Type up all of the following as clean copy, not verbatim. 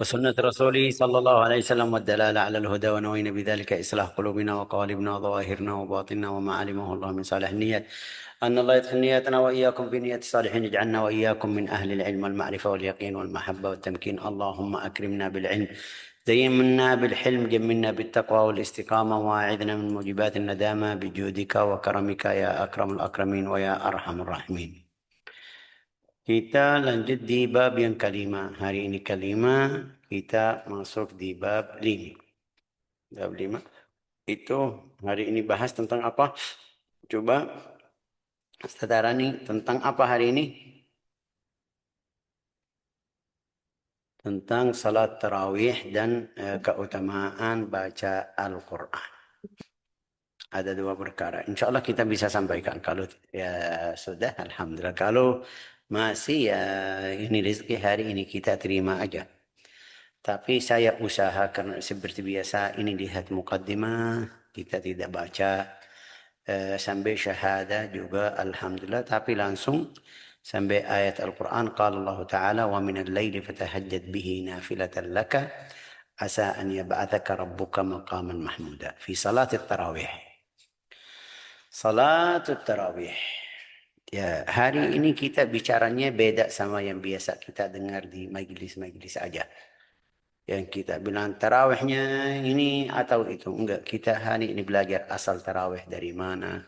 وسنة رسوله صلى الله عليه وسلم والدلالة على الهدى، ونوينا بذلك إصلاح قلوبنا وقالبنا وظواهرنا وباطننا وما علمه الله من صالح النيات. أن الله يدخل نياتنا وإياكم في نية الصالحين، يجعلنا وإياكم من أهل العلم والمعرفة واليقين والمحبة والتمكين. اللهم أكرمنا بالعلم، زينا بالحلم، جملنا بالتقوى والاستقامة، وأعذنا من موجبات الندامة بجودك وكرمك يا أكرم الأكرمين ويا أرحم الراحمين. Kita lanjut di bab yang kelima. Hari ini kelima, kita masuk di bab 5. Bab 5 itu hari ini bahas tentang apa? Coba saudara nih, tentang apa hari ini? Tentang salat tarawih dan keutamaan baca Al-Quran. Ada dua perkara. Insya Allah kita bisa sampaikan. Kalau ya sudah, Alhamdulillah. Kalau masih ya ini rezeki hari ini kita terima aja. Tapi saya usahakan seperti biasa ini lihat mukaddimah, kita tidak baca sampai syahadah juga Alhamdulillah, tapi langsung sampai ayat Al-Quran. Qala Allah Ta'ala wa minal laili fatahajjad bihi nafilatan laka asa an yab'athaka rabbuka maqaman mahmuda fi salat tarawih. Salat tarawih. Ya, hari ini kita bicaranya beda sama yang biasa kita dengar di majelis-majelis aja. Yang kita bilang tarawihnya ini atau itu. Enggak, kita hari ini belajar asal tarawih dari mana,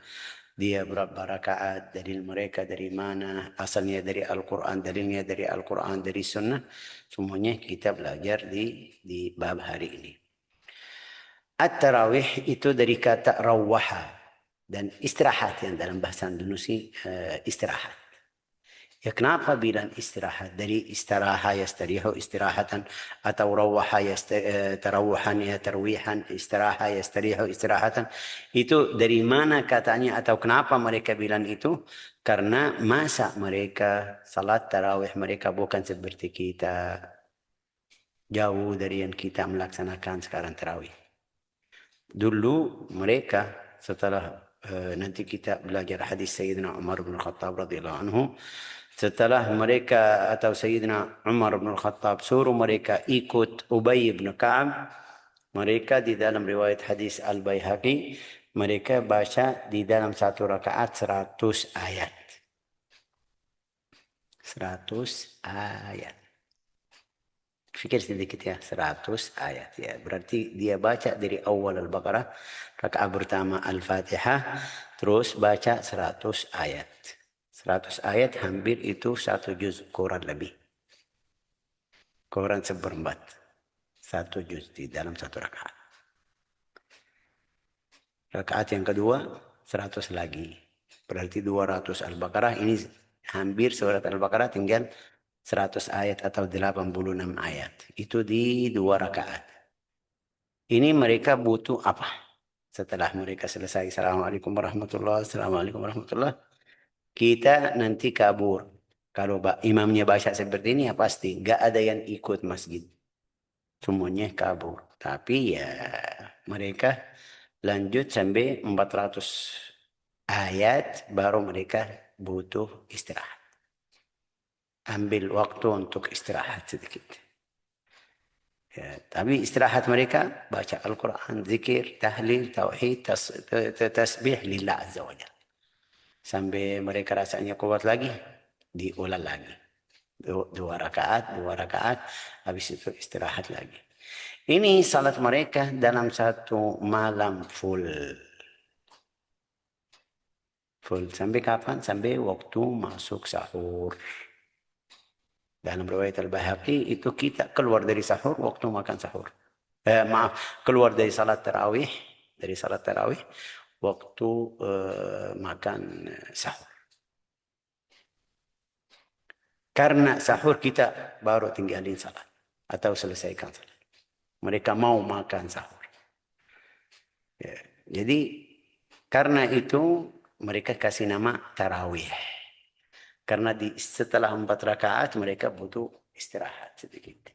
dia berapa rakaat, dalil mereka dari mana, asalnya dari Al-Quran, dalilnya dari Al-Quran, dari Sunnah. Semuanya kita belajar di bab hari ini. At-tarawih itu dari kata rawaha dan istirahat, yang dalam bahasa Indonesia istirahat. Ya kenapa bilang istirahat? Dari istiraha yastarihu istirahatan, atau rawaha tarawuhan ya tarwihan, istiraha yastarihu istirahatan. Itu dari mana katanya atau kenapa mereka bilang itu? Karena masa mereka salat tarawih mereka bukan seperti kita, jauh dari yang kita melaksanakan sekarang tarawih. Dulu mereka setelah nanti kita belajar hadis Sayyidina Umar bin Khattab radhiyallahu anhu, setelah mereka atau Sayyidina Umar bin Khattab suruh mereka ikut Ubay bin Ka'ab, mereka di dalam riwayat hadis Al-Baihaqi, mereka baca di dalam satu rakaat 100 ayat. 100 ayat. Fikir sedikit ya, 100 ayat ya. Berarti dia baca dari awal Al-Baqarah, rakaat pertama Al-Fatihah, terus baca 100 ayat. 100 ayat hampir itu satu juz, kurang lebih. Kurang seperempat. Satu juz di dalam satu rakaat. Rakaat yang kedua, 100 lagi. Berarti 200 Al-Baqarah. Ini hampir surat Al-Baqarah tinggal 100 ayat atau 86 ayat. Itu di 2 rakaat. Ini mereka butuh apa? Setelah mereka selesai, Assalamualaikum warahmatullahi wabarakatuh, Assalamualaikum warahmatullahi wabarakatuh, kita nanti kabur. Kalau imamnya baca seperti ini ya pasti nggak ada yang ikut masjid. Semuanya kabur. Tapi ya mereka lanjut sampai 400 ayat baru mereka butuh istirahat. Ambil waktu untuk istirahat sedikit. Ya, tapi istirahat mereka baca Al-Quran, zikir, tahlil, tauhid, tasbih lillah azza wa jalla. Sampai mereka rasanya kuat lagi, diulang lagi. Dua rakaat, habis itu istirahat lagi. Ini salat mereka dalam satu malam full. Full. Sampai kapan? Sampai waktu masuk sahur. Dalam riwayat Al-Baihaqi itu kita keluar dari sahur waktu makan sahur. Keluar dari salat tarawih, waktu makan sahur. Karena sahur kita baru tinggalin salat atau selesaikan salat. Mereka mau makan sahur. Ya. Jadi karena itu mereka kasih nama tarawih. Karena setelah 4 rakaat mereka butuh istirahat sedikit.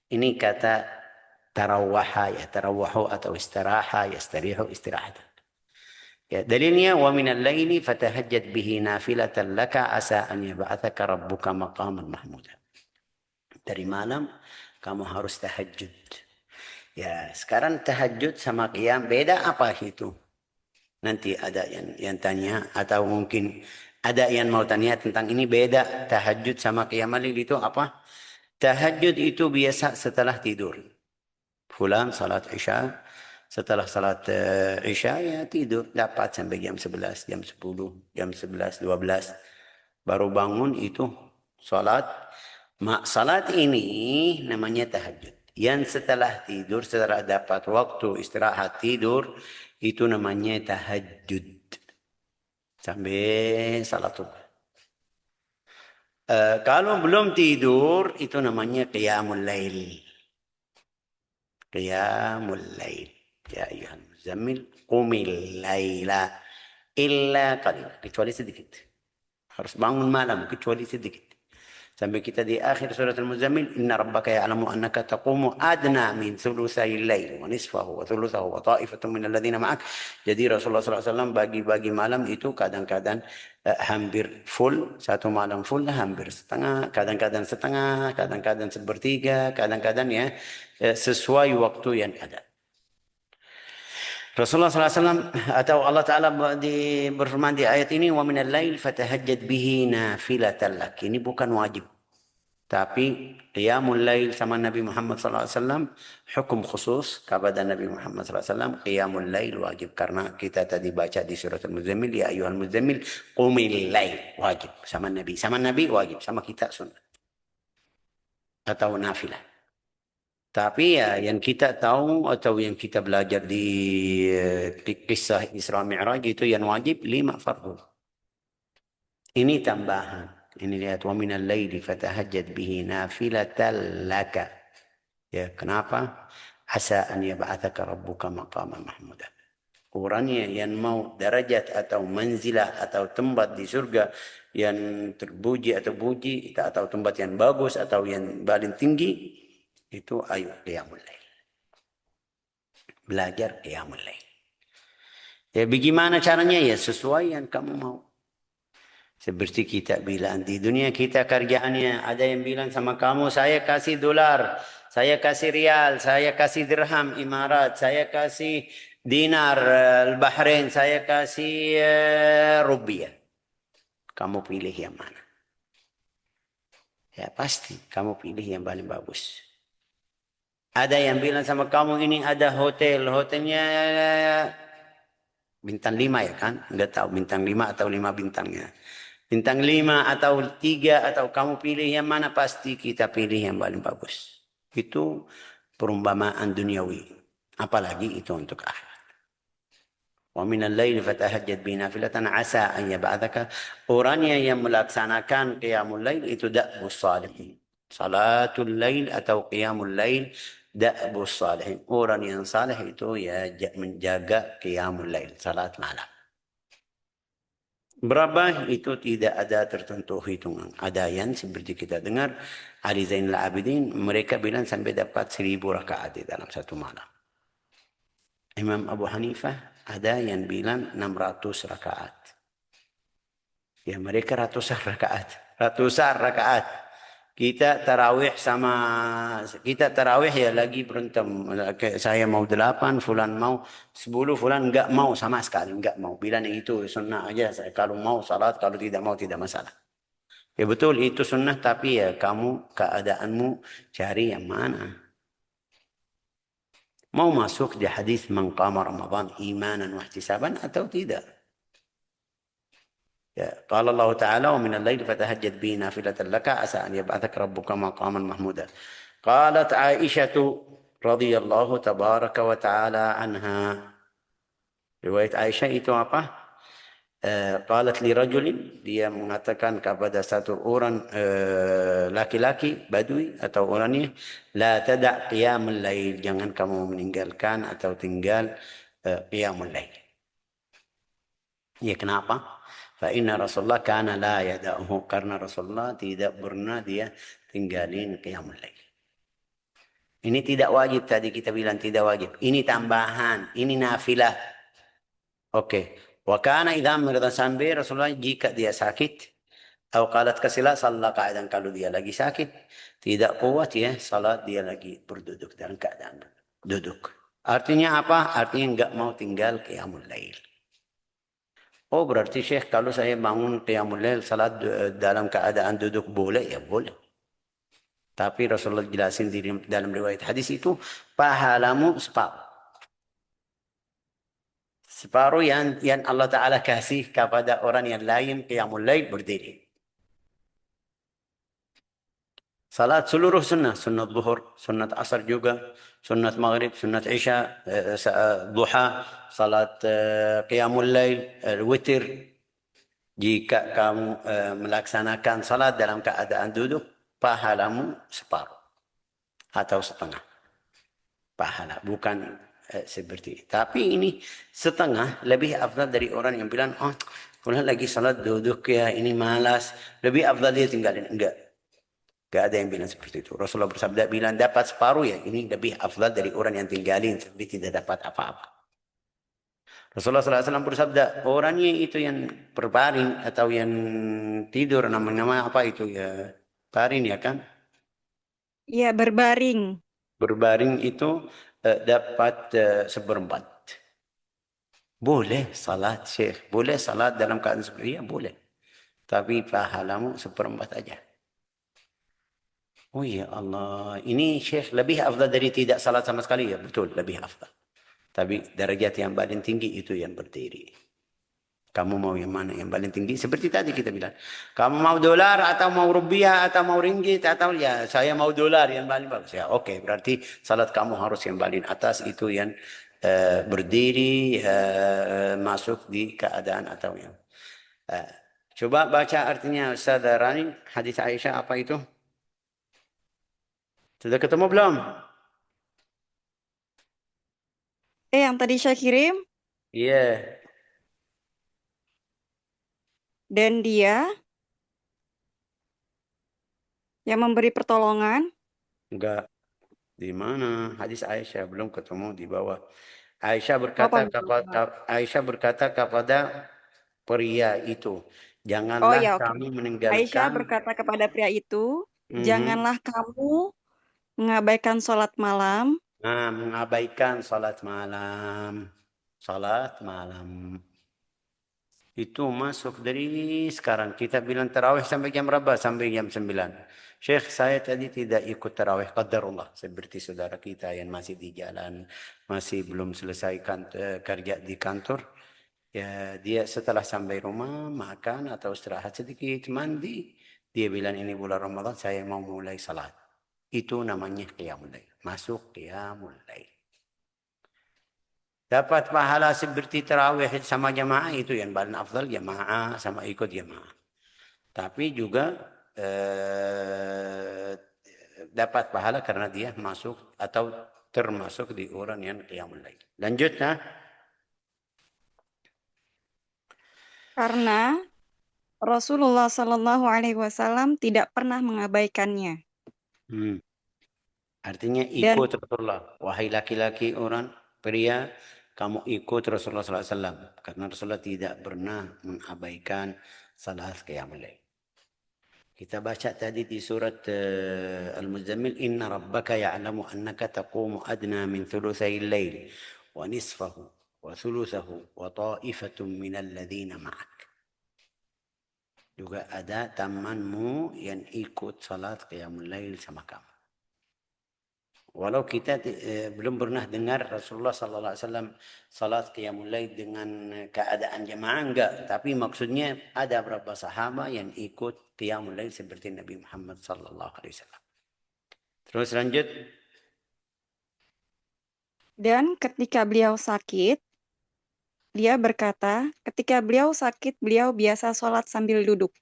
Ini kata tarawaha ya, tarawahu atau istiraha, yastarihu istirahat. Ya, dalilnya wa minal laili fatahajjad bihi nafilatan laka asa an yab'atsaka rabbuka maqaman mahmuda. dari malam kamu harus tahajud. Ya, sekarang tahajud sama qiyam beda apa itu? Nanti ada yang tanya atau mungkin ada yang mau tanya tentang ini beda tahajud sama qiyam lail itu apa? Tahajud itu biasa setelah tidur. Fulan salat Isya, setelah salat Isya ya tidur dapat sampai jam 11, jam 10, jam 11, 12 baru bangun itu salat. Salat ini namanya tahajud. Yang setelah tidur, setelah dapat waktu istirahat tidur, itu namanya tahajud. Sampai salat subuh. Kalau belum tidur, itu namanya qiyamul lail. Qiyamul lail. Ya ayuhan muzammil, qumil laila illa qalila. Kecuali sedikit. Harus bangun malam, kecuali sedikit. Sampai kita di akhir surat Al-Muzammil, inna rabbaka ya'lamu annaka taqumu adna min thulutsai al-lail wa nisfahu wa thulutsahu wa ta'ifatun min alladhina ma'ak. Jadi Rasulullah SAW bagi-bagi malam itu kadang-kadang hampir full, satu malam full hampir setengah, kadang-kadang setengah, kadang-kadang sepertiga, kadang-kadang ya sesuai waktu yang ada. Rasulullah SAW atau Allah Ta'ala berfirman di ayat ini, wa minal lail fatahajjad bihi nafilatan lak. Ini bukan wajib. Tapi qiyamul lail sama Nabi Muhammad SAW hukum khusus kepada Nabi Muhammad SAW. Qiyamul lail wajib karena kita tadi baca di surat Al-Muzammil, ya ayyuhal muzammil qumil lail wajib sama Nabi. Sama Nabi wajib, sama kita sunnah atau nafilah. Tapi ya yang kita tahu atau yang kita belajar di kisah Isra Mi'raj itu yang wajib 5 fardu. Ini tambahan. Ini lihat wa minal laili fatahajjad bihi nafilatan laka. Ya, kenapa? Asa an yab'atsaka rabbuka maqaman mahmuda. Orangnya yang mau derajat atau manzilah atau tempat di surga yang terpuji atau puji atau tempat yang bagus atau yang paling tinggi itu ayo qiyamul lail. Belajar qiyamul lail. Ya bagaimana caranya? Ya sesuai yang kamu mau. Seperti kita bilang di dunia kita kerjaannya ada yang bilang sama kamu saya kasih dolar, saya kasih rial, saya kasih dirham Imarat, saya kasih dinar Bahrain, saya kasih rupiah. Kamu pilih yang mana? Ya pasti kamu pilih yang paling bagus. Ada yang bilang sama kamu ini ada hotelnya bintang 5 ya kan? Enggak tahu bintang 5 atau 5 bintangnya. Bintang 5 atau 3 atau kamu pilih yang mana pasti kita pilih yang paling bagus. Itu perumpamaan duniawi. Apalagi itu untuk akhirat. Wa minal laili fatahajjad bihi nafilatan asa an yab'atsaka. Orangnya yang melaksanakan qiyamul lail itu da'bus salihin. Salatul lail atau qiyamul lail da'bus salihin. Orang yang saleh itu ya menjaga qiyamul lail, salat malam. Berapa itu tidak ada tertentu hitungan. Ada yang seperti kita dengar Ali Zainal Abidin mereka bilang sampai dapat 1000 rakaat di dalam satu malam. Imam Abu Hanifah ada yang bilang 600 rakaat. Ya mereka ratusan rakaat. Ratusan rakaat. Kita tarawih ya lagi berantem. Saya mau 8, fulan mau 10, fulan enggak mau sama sekali, enggak mau. Bilang itu sunnah aja. Kalau mau salat, kalau tidak mau tidak masalah. Ya betul itu sunnah, tapi ya kamu keadaanmu cari yang mana. Mau masuk di hadis man qama Ramadan imanan wa ihtisaban atau tidak? Ya, qala Allah Ta'ala wa min al-laili fatahajjad bihi nafilatan laka asa an yab'atsaka rabbuka maqaman mahmuda. Qalat Aisyah radhiyallahu tabaraka wa ta'ala anha. Riwayat Aisyah itu apa? Qalat li rajulin, dia mengatakan kepada satu orang laki-laki badui atau orangnya, la tada' qiyamul lail, jangan kamu meninggalkan atau tinggal qiyamul lail. Ya kenapa? Fa inna Rasulullah kana la yada'uhu, karena Rasulullah tidak pernah dia tinggalin qiyamul lail. Ini tidak wajib, tadi kita bilang tidak wajib. Ini tambahan, ini nafilah. Oke. Wa kana idza marida sampai Rasulullah jika dia sakit Atau qalat kasila salat qa'idan, kalau dia lagi sakit, tidak kuat ya salat, dia lagi berduduk dalam keadaan duduk. Artinya apa? Artinya enggak mau tinggal qiyamul lail. Oh berarti Syekh kalau saya bangun qiyamul lail salat dalam keadaan duduk boleh? Ya boleh. Tapi Rasulullah jelasin di dalam riwayat hadis itu pahalamu separuh. Separuh yang Allah Ta'ala kasih kepada orang yang lain qiyamul lail berdiri. Salat seluruh sunnah, sunnat zuhur, sunnat asar juga, sunnat maghrib, sunnat isya, duha, salat qiyamul lail, witir. Jika kamu melaksanakan salat dalam keadaan duduk, pahalamu separuh atau setengah pahala, bukan seperti. Tapi ini setengah lebih afdal dari orang yang bilang, oh, kalau lagi salat duduk ya ini malas, lebih afdal dia tinggalin. Enggak. Gak ada yang bilang seperti itu. Rasulullah bersabda bilang dapat separuh ya ini lebih afdal dari orang yang tinggalin tapi tidak dapat apa-apa. Rasulullah SAW bersabda orangnya itu yang berbaring atau yang tidur nama-nama apa itu ya baring ya kan? Iya, berbaring. Berbaring itu dapat seperempat. Boleh salat Syekh, boleh salat dalam keadaan seperti itu, boleh. Tapi pahalamu seperempat aja. Oh ya Allah, ini Syekh lebih afdal dari tidak salat sama sekali ya, betul lebih afdal. Tapi derajat yang paling tinggi itu yang berdiri. Kamu mau yang mana yang paling tinggi? Seperti tadi kita bilang. Kamu mau dolar atau mau rupiah atau mau ringgit atau ya saya mau dolar yang paling bagus. Ya oke, berarti salat kamu harus yang paling atas itu yang berdiri masuk di keadaan atau yang. eh, Coba baca artinya Ustaz Rani, hadis Aisyah apa itu? Sudah ketemu belum? Yang tadi saya kirim, Iya, dan dia yang memberi pertolongan. enggak. Di mana? Hadis Aisyah belum ketemu di bawah. Aisyah Apa? berkata kepada Aisyah berkata kepada pria itu, Oh janganlah ya, oke. kamu Aisyah meninggalkan berkata kepada pria itu, mhm, janganlah kamu mengabaikan sholat malam mengabaikan salat malam. Salat malam. Itu masuk dari sekarang. Kita bilang tarawih sampai jam berapa? Sampai jam 9. Syekh, saya tadi tidak ikut tarawih. Qadarullah. Seperti saudara kita yang masih di jalan. Masih belum selesai kerja di kantor. Ya, dia setelah sampai rumah, makan atau istirahat sedikit, mandi. Dia bilang ini bulan Ramadan, saya mau mulai salat. Itu namanya qiyamul lail. Masuk qiyamul lail. Dapat pahala seperti tarawih sama jamaah itu yang paling afdal jamaah sama ikut jamaah. Tapi juga dapat pahala karena dia masuk atau termasuk di orang yang qiyamul lail. Lanjut nah. karena Rasulullah Shallallahu Alaihi Wasallam tidak pernah mengabaikannya. Hmm. Artinya Dan ikut Rasulullah. Wahai laki-laki orang pria, kamu ikut Rasulullah SAW. Karena Rasulullah tidak pernah mengabaikan salat qiyamul lail. Kita baca tadi di surat Al-Muzammil, Inna rabbaka ya'lamu annaka taqumu adna min thulutsai al-lail wa nisfahu wa thuluthahu wa ta'ifatun min alladhina ma'ak. Juga ada temanmu yang ikut salat qiyamul lail sama kamu. Walau kita belum pernah dengar Rasulullah sallallahu alaihi wasallam salat qiyamul lail dengan keadaan jamaah enggak, tapi maksudnya ada beberapa sahabat yang ikut qiyamul lail seperti Nabi Muhammad sallallahu alaihi wasallam. Terus lanjut. ketika beliau sakit, dia berkata, ketika beliau sakit, beliau biasa sholat sambil duduk.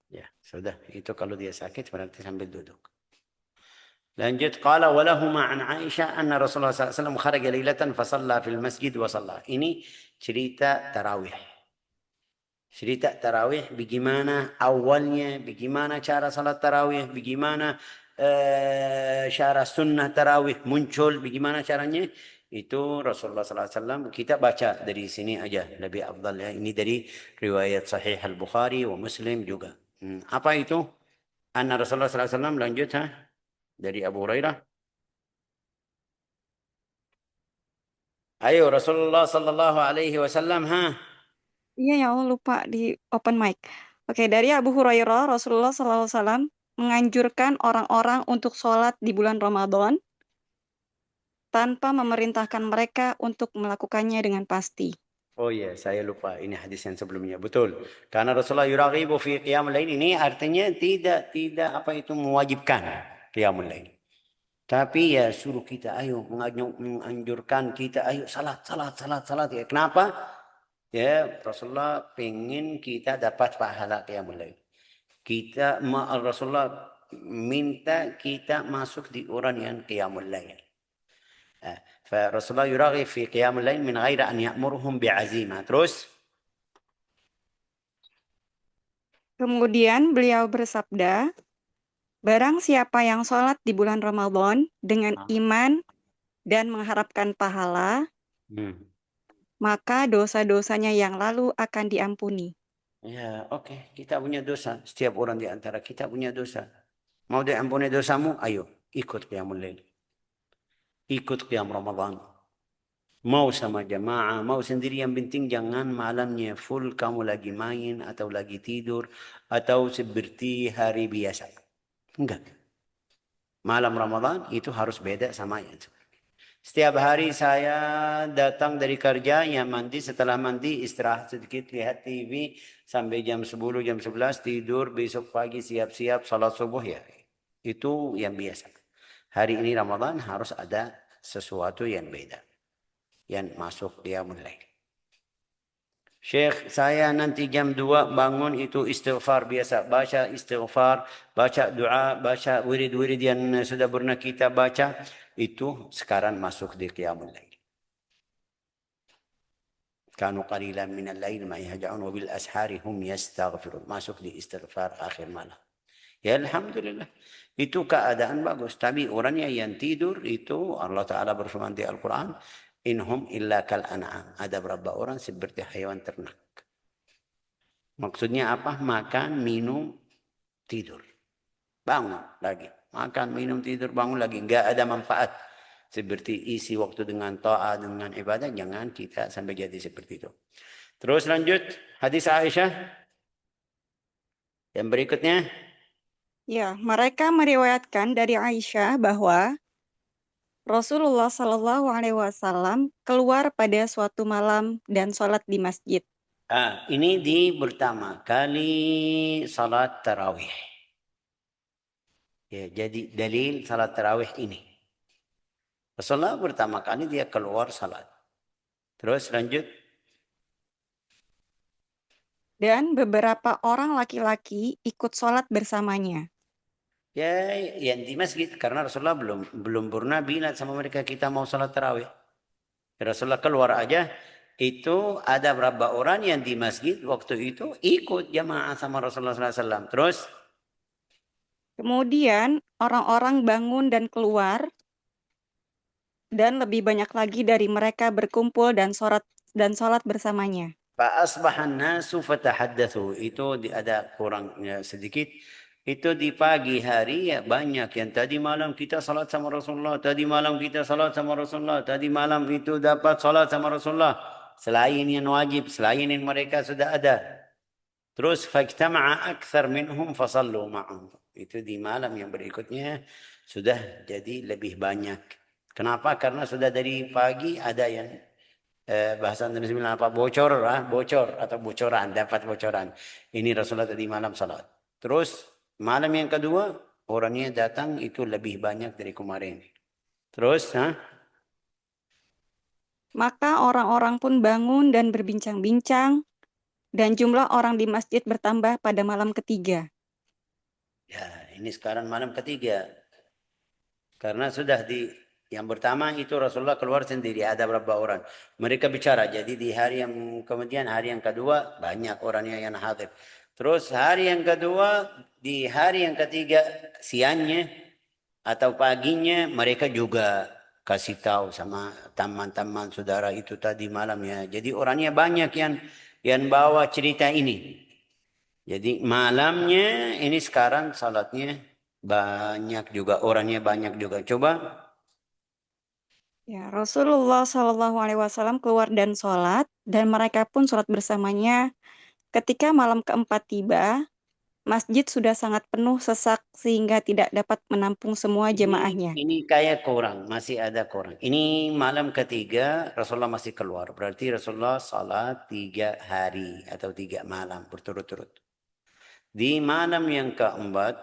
Ya, sudah. Itu kalau dia sakit berarti sambil duduk. Lanjut, qala walahuma an Aisyah anna Rasulullah sallallahu alaihi wasallam kharaja lailatan fa shalla fil masjid wa shalla. Ini cerita tarawih. Cerita tarawih bagaimana awalnya, bagaimana cara salat tarawih, bagaimana cara sunnah tarawih muncul, bagaimana caranya. Itu Rasulullah SAW. Kita baca dari sini aja, lebih afdal ya. Ini dari riwayat Sahih Al-Bukhari wa Muslim juga. Apa itu? Anna Rasulullah SAW lanjut ha? Dari Abu Hurairah. Ayo Rasulullah sallallahu alaihi wasallam ha. Iya ya Allah lupa di open mic. Oke, dari Abu Hurairah, Rasulullah SAW menganjurkan orang-orang untuk sholat di bulan Ramadan tanpa memerintahkan mereka untuk melakukannya dengan pasti. Oh iya, saya lupa. Ini hadis yang sebelumnya. Betul. Karena Rasulullah yuraghibu fi qiyamul lail ini artinya tidak apa itu mewajibkan qiyamul lail. Tapi ya suruh kita ayo menganjurkan kita ayo salat ya. Kenapa? Ya Rasulullah pengen kita dapat pahala qiyamul lail. Rasulullah minta kita masuk di orang yang qiyamul lail. Rasulullah yuraghi fi qiyamul lail min ghairi an ya'muruhum bi'azimah. Terus Kemudian beliau bersabda, barang siapa yang sholat di bulan Ramadan dengan iman dan mengharapkan pahala, maka dosa-dosanya yang lalu akan diampuni. Ya, oke. Kita punya dosa. Setiap orang di antara kita punya dosa. Mau diampuni dosamu? Ayo, ikut qiyamul lail. Ikut qiyam Ramadan. Mau sama jamaah, mau sendiri, yang penting jangan malamnya full kamu lagi main atau lagi tidur atau seperti hari biasa. Enggak. Malam Ramadan itu harus beda sama yang sebelumnya. Setiap hari saya datang dari kerja, ya mandi, setelah mandi istirahat sedikit, lihat TV sampai jam 10, jam 11 tidur, besok pagi siap-siap salat subuh ya. Itu yang biasa. Hari ini Ramadan harus ada sesuatu yang beda. Yang masuk dia mulai. Syekh, saya nanti jam 2 bangun itu istighfar biasa. Baca istighfar, baca doa, baca wirid-wirid yang sudah pernah kita baca. Itu sekarang masuk di qiyamul lail. Kanu qalilan minal lail ma yahja'un wa bil ashari hum yastaghfirun. Masuk di istighfar akhir malam. Ya Alhamdulillah. Itu keadaan bagus. Tapi orangnya yang tidur itu Allah Ta'ala berfirman di Al-Quran. Inhum illa kal an'am. Ada beberapa orang seperti hewan ternak. Maksudnya apa? Makan, minum, tidur. Bangun lagi. Makan, minum, tidur, bangun lagi. Enggak ada manfaat. Seperti isi waktu dengan taat, dengan ibadah. Jangan kita sampai jadi seperti itu. Terus lanjut. Hadis Aisyah. Yang berikutnya. Ya, mereka meriwayatkan dari Aisyah bahwa Rasulullah Shallallahu Alaihi Wasallam keluar pada suatu malam dan sholat di masjid. Ini di pertama kali salat tarawih. Ya, jadi dalil salat tarawih ini. Rasulullah pertama kali dia keluar salat. Terus lanjut. Dan beberapa orang laki-laki ikut sholat bersamanya. Ya, yang di masjid karena Rasulullah belum pernah bilang sama mereka kita mau salat tarawih. Rasulullah keluar aja, itu ada berapa orang yang di masjid waktu itu ikut jamaah sama Rasulullah SAW. Terus Kemudian orang-orang bangun dan keluar, dan lebih banyak lagi dari mereka berkumpul dan sholat bersamanya. Fa'asbahan nasu fatahaddatsu. Itu ada kurangnya sedikit. Itu di pagi hari ya banyak yang tadi malam kita salat sama Rasulullah, tadi malam kita salat sama Rasulullah, tadi malam itu dapat salat sama Rasulullah. Selain yang wajib, selain yang mereka sudah ada. Terus fajtama'a akthar minhum fasallu ma'ahum. Itu di malam yang berikutnya sudah jadi lebih banyak. Kenapa? Karena sudah dari pagi ada yang bahasa Indonesia bilang apa? Bocor atau bocoran, dapat bocoran. Ini Rasulullah tadi malam salat. Terus malam yang kedua orangnya datang itu lebih banyak dari kemarin. Terus, Maka orang-orang pun bangun dan berbincang-bincang, dan jumlah orang di masjid bertambah pada malam ketiga. ya ini sekarang malam ketiga. Karena sudah yang pertama itu Rasulullah keluar sendiri, ada berapa orang. Mereka bicara, jadi di hari yang kemudian hari yang kedua banyak orangnya yang hadir. Terus hari yang kedua, di hari yang ketiga siangnya atau paginya mereka juga kasih tahu sama teman-teman saudara itu tadi malamnya. Jadi orangnya banyak yang bawa cerita ini. Jadi malamnya ini sekarang salatnya banyak juga, orangnya banyak juga. Coba. Ya, Rasulullah Shallallahu Alaihi Wasallam keluar dan sholat, dan mereka pun sholat bersamanya. Ketika malam keempat tiba, masjid sudah sangat penuh sesak sehingga tidak dapat menampung semua jemaahnya. Ini kayak kurang, masih ada kurang. Ini malam ketiga Rasulullah masih keluar. Berarti Rasulullah salat 3 hari atau 3 malam berturut-turut. Di malam yang keempat,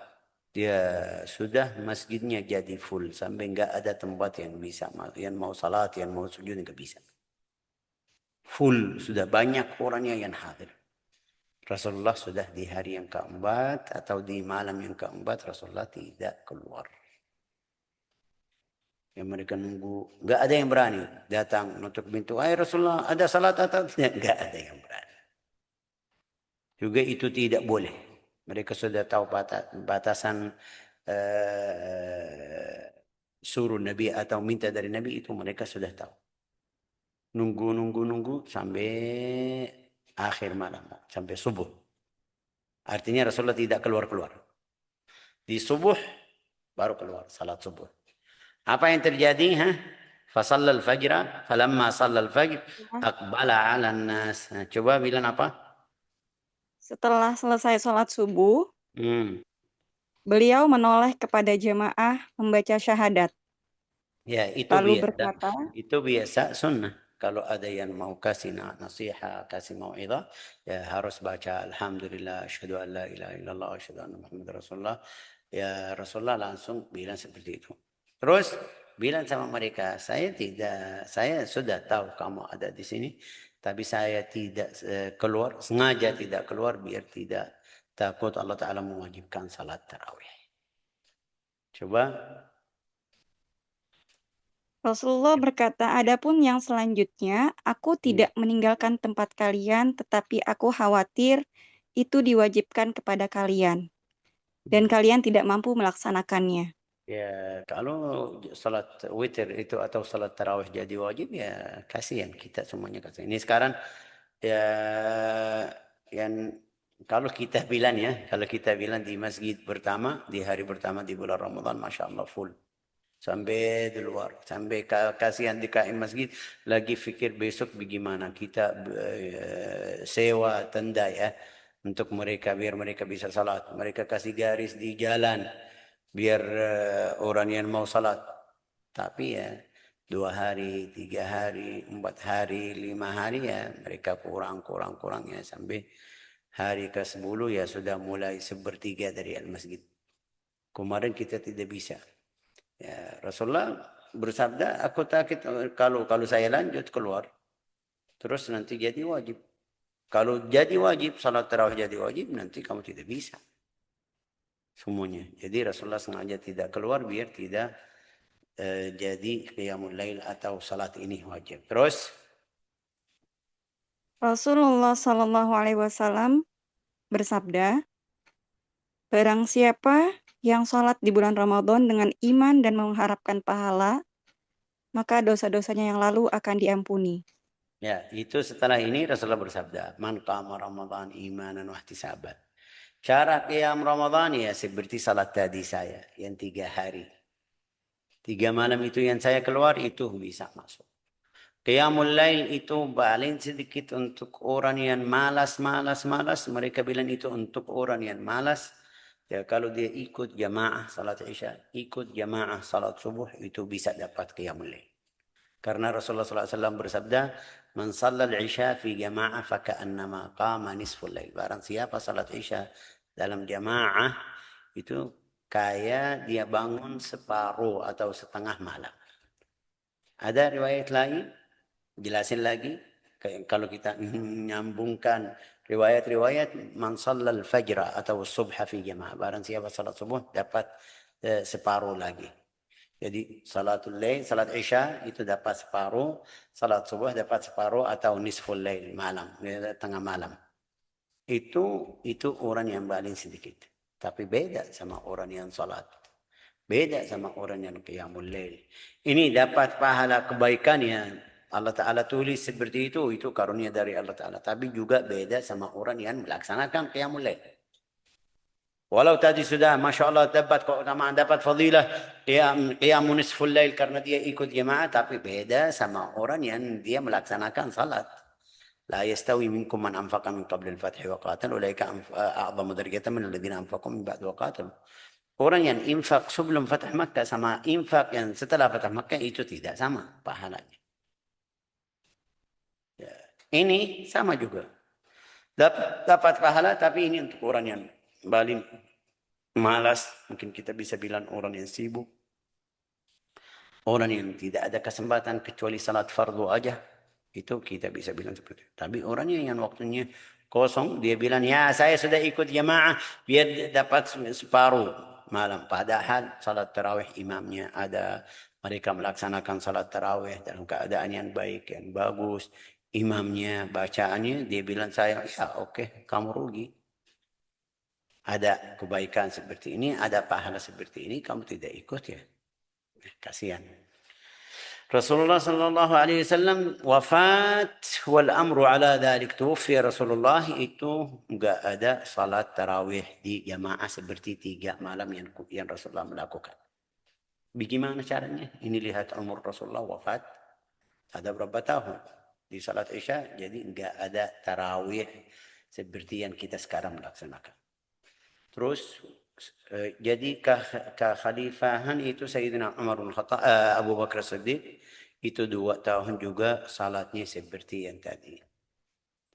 dia sudah masjidnya jadi full sampai nggak ada tempat yang bisa, yang mau salat, yang mau sujud nggak bisa. Full, sudah banyak orangnya yang hadir. Rasulullah sudah di hari yang keempat atau di malam yang keempat Rasulullah tidak keluar. Yang mereka nunggu, nggak ada yang berani datang nutup pintu. Rasulullah ada salat atau tidak? Nggak ada yang berani. Juga itu tidak boleh. Mereka sudah tahu batasan suruh Nabi atau minta dari Nabi itu mereka sudah tahu. Nunggu sampai akhir malam, sampai subuh. Artinya Rasulullah tidak keluar-keluar. Di subuh baru keluar salat subuh. Apa yang terjadi? Fasallal fajra, falamma sallal fajr, Ya. aqbala 'alan nas. Coba bilang apa? Setelah selesai sholat subuh, Hmm. beliau menoleh kepada jemaah membaca syahadat, Ya, itu lalu biasa. berkata, Itu biasa sunnah. Kalau ada yang mau kasih nasihat, kasih mau'izah, ya harus baca Alhamdulillah, asyhadu an la ilaha illallah, asyhadu anna Muhammad Rasulullah. Ya Rasulullah langsung bilang seperti itu. Terus bilang sama mereka, saya sudah tahu kamu ada di sini, tapi saya tidak keluar, sengaja tidak keluar biar tidak takut Allah Ta'ala mewajibkan salat tarawih. Coba. Rasulullah berkata, "Adapun yang selanjutnya, aku Hmm. tidak meninggalkan tempat kalian, tetapi aku khawatir itu diwajibkan kepada kalian, dan kalian tidak mampu melaksanakannya." Ya, kalau salat witir itu atau salat tarawih jadi wajib, ya kasihan kita semuanya kasihan. Ini sekarang ya yang kalau kita bilang kalau kita bilang di masjid pertama, di hari pertama di bulan Ramadan, Masya Allah full. Sampai di luar, sampai kasihan di KM masjid, lagi fikir besok bagaimana kita sewa tenda ya, untuk mereka, biar mereka bisa salat. Mereka kasih garis di jalan, biar orang yang mau salat. Tapi ya 2 hari, 3 hari, 4 hari, 5 hari ya mereka kurang ya sampai hari ke-10 ya sudah mulai sepertiga dari al-masjid. Kemarin kita tidak bisa. Ya, Rasulullah bersabda, aku takut kalau saya lanjut keluar, terus nanti jadi wajib. Kalau jadi wajib, salat tarawih jadi wajib, nanti kamu tidak bisa semuanya. Jadi Rasulullah sengaja tidak keluar biar tidak jadi qiyamul lail atau salat ini wajib. Terus, Rasulullah Shallallahu Alaihi Wasallam bersabda, "Barang siapa yang sholat di bulan Ramadan dengan iman dan mengharapkan pahala, maka dosa-dosanya yang lalu akan diampuni." ya itu setelah ini Rasulullah bersabda, man qama Ramadan imanan wa ihtisaban. Cara qiyam Ramadan ya seperti salat tadi saya yang 3 hari. 3 malam itu yang saya keluar itu bisa masuk. Qiyamul Lail itu paling sedikit untuk orang yang malas. Mereka bilang itu untuk orang yang malas. Ya, kalau dia ikut jamaah salat Isya, ikut jamaah salat subuh, itu bisa dapat Qiyamul Lail. Karena Rasulullah SAW bersabda, "Man shallal Isya fi jamaah faka'annama qama nisful lail." Barang siapa salat Isya dalam jamaah, itu kayak dia bangun separuh atau setengah malam. Ada riwayat lain, jelasin lagi. Kalau kita nyambungkan riwayat-riwayat, man shallal fajra atau subha fi jamaah. Barang siapa salat subuh dapat separuh lagi. Jadi salatul lail, salat isya itu dapat separuh, salat subuh dapat separuh atau nisful lail, malam, tengah malam. Itu orang yang paling sedikit. Tapi beda sama orang yang salat. Beda sama orang yang qiyamul lail. Ini dapat pahala kebaikan yang Allah Ta'ala tulis seperti itu karunia dari Allah Ta'ala. Tapi juga beda sama orang yang melaksanakan qiyamul lail. Walau tadi sudah, Masya Allah dapat keutamaan, dapat fadilah, qiyam nisful lail karena dia ikut jemaah, tapi beda sama orang yang dia melaksanakan salat. لا يستوي منكم من أنفق من قبل الفتح وقاتل أولئك أعظم درجة من الذين أنفقوا من بعد وقاتلوا. Orang yang infak sebelum Fatah Makkah sama infak yang setelah Fatah Makkah itu tidak sama pahalanya. Ya. Ini sama juga. Dapat pahala, tapi ini untuk orang yang paling malas. Mungkin kita bisa bilang orang yang sibuk. Orang yang tidak ada kesempatan kecuali salat fardu aja. Itu kita bisa bilang seperti itu. Tapi orangnya yang waktunya kosong, dia bilang, ya saya sudah ikut jamaah biar dapat separuh malam. Padahal salat tarawih imamnya ada. Mereka melaksanakan salat tarawih dalam keadaan yang baik, yang bagus. Imamnya, bacaannya, dia bilang saya, ya oke, kamu rugi. Ada kebaikan seperti ini, ada pahala seperti ini, kamu tidak ikut ya. Kasihan. Rasulullah sallallahu alaihi wasallam wafat wal amru ala dhalik, tuwfi Rasulullah, itu enggak ada salat tarawih di jamaah seperti 3 malam yang Rasulullah melakukan. Bagaimana caranya? Ini lihat umur Rasulullah wafat ada berapa tahun di salat Isya, jadi enggak ada tarawih seperti yang kita sekarang melaksanakan. Terus jadi kekhalifahan itu Sayyidina Umar bin Khattab, Abu Bakar Siddiq itu 2 tahun juga salatnya seperti yang tadi.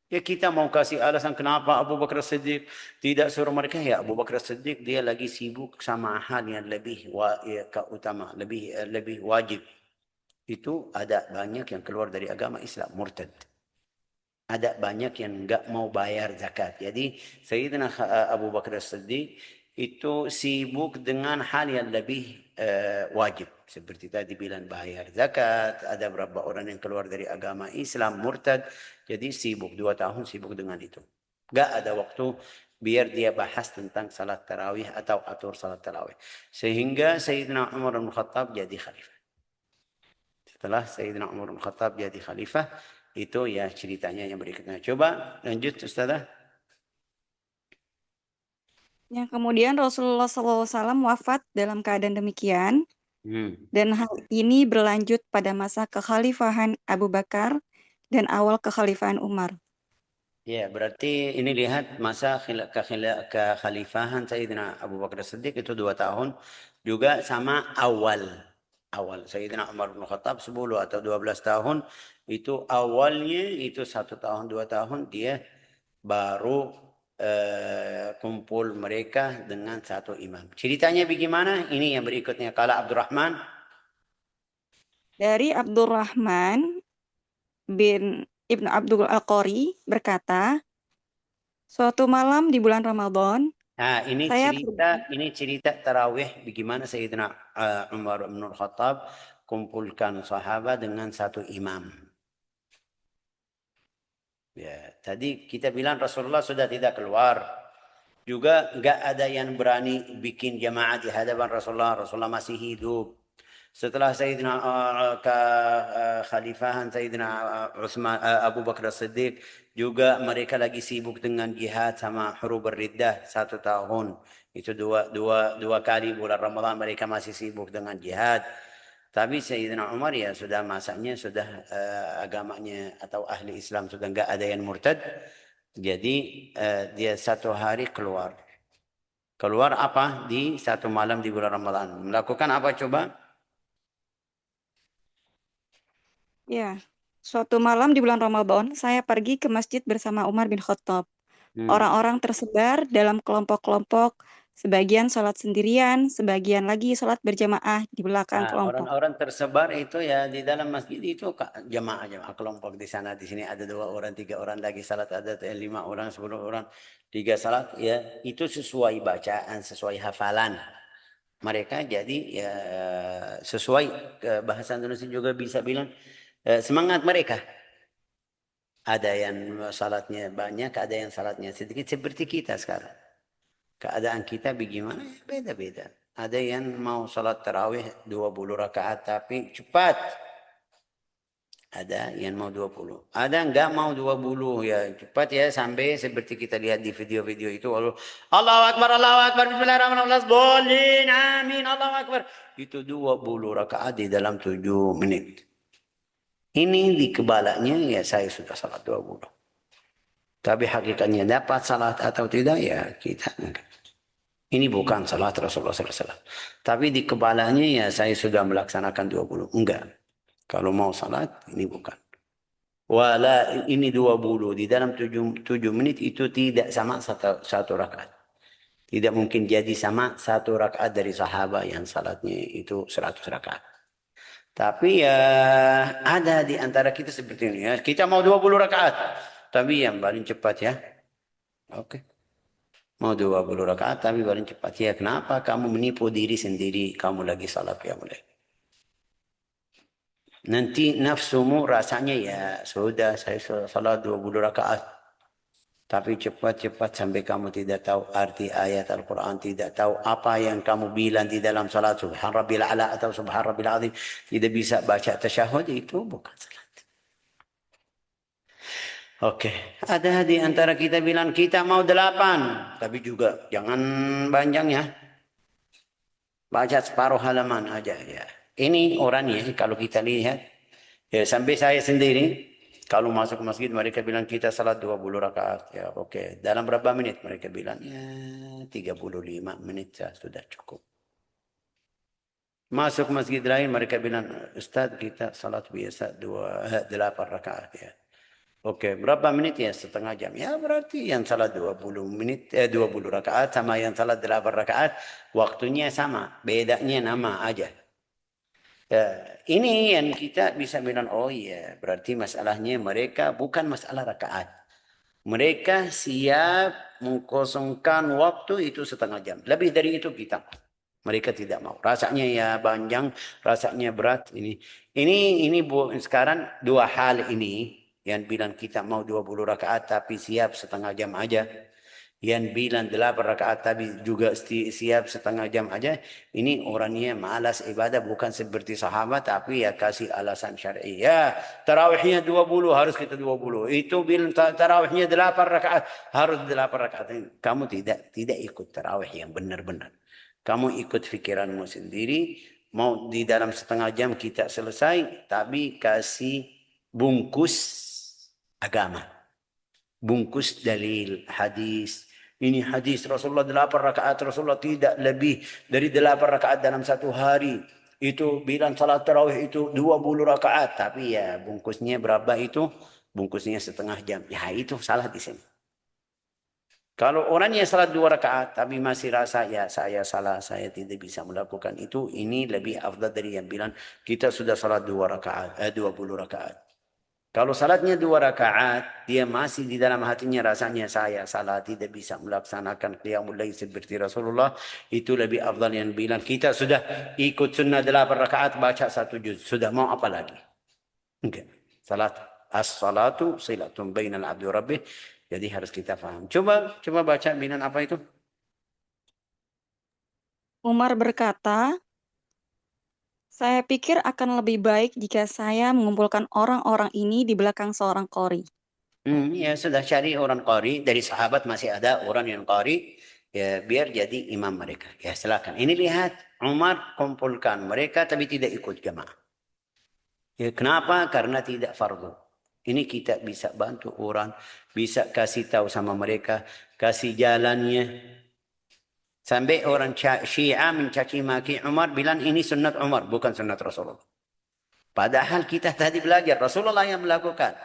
Ya kita mau kasih alasan kenapa Abu Bakar Siddiq tidak suruh mereka, ya Abu Bakar Siddiq dia lagi sibuk sama hal yang lebih keutama, lebih wajib. Itu ada banyak yang keluar dari agama Islam, murtad. Ada banyak yang enggak mau bayar zakat. Jadi Sayyidina Abu Bakar As-Siddiq itu sibuk dengan hal yang lebih wajib. Seperti tadi bilang bayar zakat. Ada beberapa orang yang keluar dari agama Islam, murtad. Jadi sibuk, 2 tahun sibuk dengan itu. Enggak ada waktu biar dia bahas tentang salat tarawih atau atur salat tarawih. Sehingga Sayyidina Umar bin Khattab jadi khalifah. Setelah Sayyidina Umar bin Khattab jadi khalifah, itu ya ceritanya yang berikutnya. Coba lanjut Ustazah. Yang kemudian Rasulullah SAW wafat dalam keadaan demikian, dan hal ini berlanjut pada masa kekhalifahan Abu Bakar dan awal kekhalifahan Umar. Ya, berarti ini lihat masa kekhalifahan Sayyidina Abu Bakar Siddiq itu 2 tahun. Juga sama awal Sayyidina Umar bin Khattab 10 atau 12 tahun. Itu awalnya itu 1 tahun 2 tahun dia baru kumpul mereka dengan satu imam. Ceritanya bagaimana? Ini yang berikutnya. Kalau Abdurrahman. Dari Abdurrahman bin Ibnu Abdul Al-Qari berkata, suatu malam di bulan Ramadan, Nah, saya ini cerita tarawih bagaimana Sayyidina Umar bin Khattab kumpulkan sahabat dengan satu imam. Ya, tadi kita bilang Rasulullah sudah tidak keluar. Juga enggak ada yang berani bikin jamaah di hadapan Rasulullah. Rasulullah masih hidup. Setelah Sayyidina Khalifahan Sayyidina Abu Bakar Siddiq, juga mereka lagi sibuk dengan jihad sama huruf riddah 1 tahun. Itu dua kali bulan Ramadan mereka masih sibuk dengan jihad. Tapi Sayyidina Umar ya sudah masanya sudah agamanya atau ahli Islam sudah enggak ada yang murtad. Jadi dia 1 hari keluar. Keluar apa? Di 1 malam di bulan Ramadan. Melakukan apa coba? Ya, suatu malam di bulan Ramadan, saya pergi ke masjid bersama Umar bin Khattab. Orang-orang tersebar dalam kelompok-kelompok, sebagian sholat sendirian, sebagian lagi sholat berjamaah di belakang Nah, kelompok. orang-orang tersebar itu ya di dalam masjid itu jamaah-jamaah kelompok di sana di sini ada 2 orang 3 orang lagi salat, ada 5 orang 10 orang 3 salat, ya itu sesuai bacaan sesuai hafalan mereka. Jadi ya sesuai bahasa Indonesia juga bisa bilang semangat mereka. Ada yang salatnya banyak, ada yang salatnya sedikit seperti kita sekarang. Keadaan kita bagaimana? Beda-beda. Ada yang mau salat tarawih 20 rakaat tapi cepat. Ada yang mau 20. Ada enggak mau 20 ya. Cepat ya sampai seperti kita lihat di video-video itu. Allahu Akbar, Allahu Akbar, Bismillahirrahmanirrahim. Boleh, amin, Allahu Akbar. Itu 20 rakaat di dalam 7 menit. Ini di kepalanya ya saya sudah salat 20. Tapi hakikatnya dapat salat atau tidak ya kita enggak. Ini bukan salat Rasulullah SAW. Tapi di kepalanya ya saya sudah melaksanakan 20. Enggak. Kalau mau salat ini bukan. Wala ini 20 di dalam 7 menit itu tidak sama satu rakaat. Tidak mungkin jadi sama satu rakaat dari sahabat yang salatnya itu 100 rakaat. Tapi ya ada di antara kita seperti ini ya. Kita mau 20 rakaat. Tapi yang paling cepat ya. Oke. Mau 20 rakaat tapi paling cepat ya. Kenapa kamu menipu diri sendiri? Kamu lagi salat ya mulai. Nanti nafsumu rasanya ya sudah saya salat 20 rakaat. Tapi cepat-cepat sampai kamu tidak tahu arti ayat Al-Quran, tidak tahu apa yang kamu bilang di dalam salat Subhan Rabbil A'la atau Subhan Rabbil Azim, tidak bisa baca tasyahud, itu bukan salat. Oke, ada di antara kita bilang kita mau 8, tapi juga jangan panjang ya. Baca separuh halaman aja ya. Ini orangnya kalau kita lihat, ya sampai saya sendiri, kalau masuk ke masjid mereka bilang kita salat 20 rakaat. Ya oke. Dalam berapa menit mereka bilang? Ya 35 menit ya, sudah cukup. Masuk masjid lain mereka bilang, Ustaz kita salat biasa 8 rakaat ya. Oke, berapa menit ya? Setengah jam. Ya berarti yang salat 20 menit 20 rakaat sama yang salat 8 rakaat waktunya sama, bedanya nama aja. Ini yang kita bisa bilang, oh iya, berarti masalahnya mereka bukan masalah rakaat. Mereka siap mengkosongkan waktu itu setengah jam. Lebih dari itu kita. Mereka tidak mau. Rasanya ya panjang, rasanya berat. Ini sekarang dua hal ini yang bilang kita mau 20 rakaat tapi siap setengah jam aja. Yang bilang 8 rakaat tapi juga siap setengah jam aja. Ini orangnya malas ibadah, bukan seperti sahabat tapi ya kasih alasan syar'i. Ya, tarawihnya 20 harus kita 20. Itu bilang tarawihnya 8 rakaat harus 8 rakaat. Kamu tidak ikut tarawih yang benar-benar. Kamu ikut pikiranmu sendiri. Mau di dalam setengah jam kita selesai, tapi kasih bungkus agama. Bungkus dalil hadis. Ini hadis Rasulullah 8 rakaat. Rasulullah tidak lebih dari 8 rakaat dalam satu hari. Itu bilang salat tarawih itu 20 rakaat. Tapi ya bungkusnya berapa itu? Bungkusnya setengah jam. Ya itu salah di sini. Kalau orangnya salat 2 rakaat tapi masih rasa ya saya salah, saya tidak bisa melakukan itu, ini lebih afdal dari yang bilang kita sudah salat 2 rakaat, 20 rakaat. Kalau salatnya 2 rakaat, dia masih di dalam hatinya rasanya saya salah, tidak bisa melaksanakan qiyamul lail seperti Rasulullah, itu lebih afdal yang bilang kita sudah ikut sunnah 8 rakaat, baca 1 juz, sudah mau apa lagi? Enggak. Salat as-salatu silatun bainal abdi wa rabbih. Jadi harus kita paham. Coba baca binan apa itu? Umar berkata, saya pikir akan lebih baik jika saya mengumpulkan orang-orang ini di belakang seorang qori. Ya sudah cari orang qari, dari sahabat masih ada orang yang qari, ya biar jadi imam mereka. Ya silakan. Ini lihat Umar kumpulkan mereka tapi tidak ikut jamaah. Ya kenapa? Karena tidak fardu. Ini kita bisa bantu orang, bisa kasih tahu sama mereka, kasih jalannya. Sampai orang Syiah mencaci maki Umar, bilang ini sunnat Umar, bukan sunnat Rasulullah. Padahal kita tadi belajar, Rasulullah yang melakukan.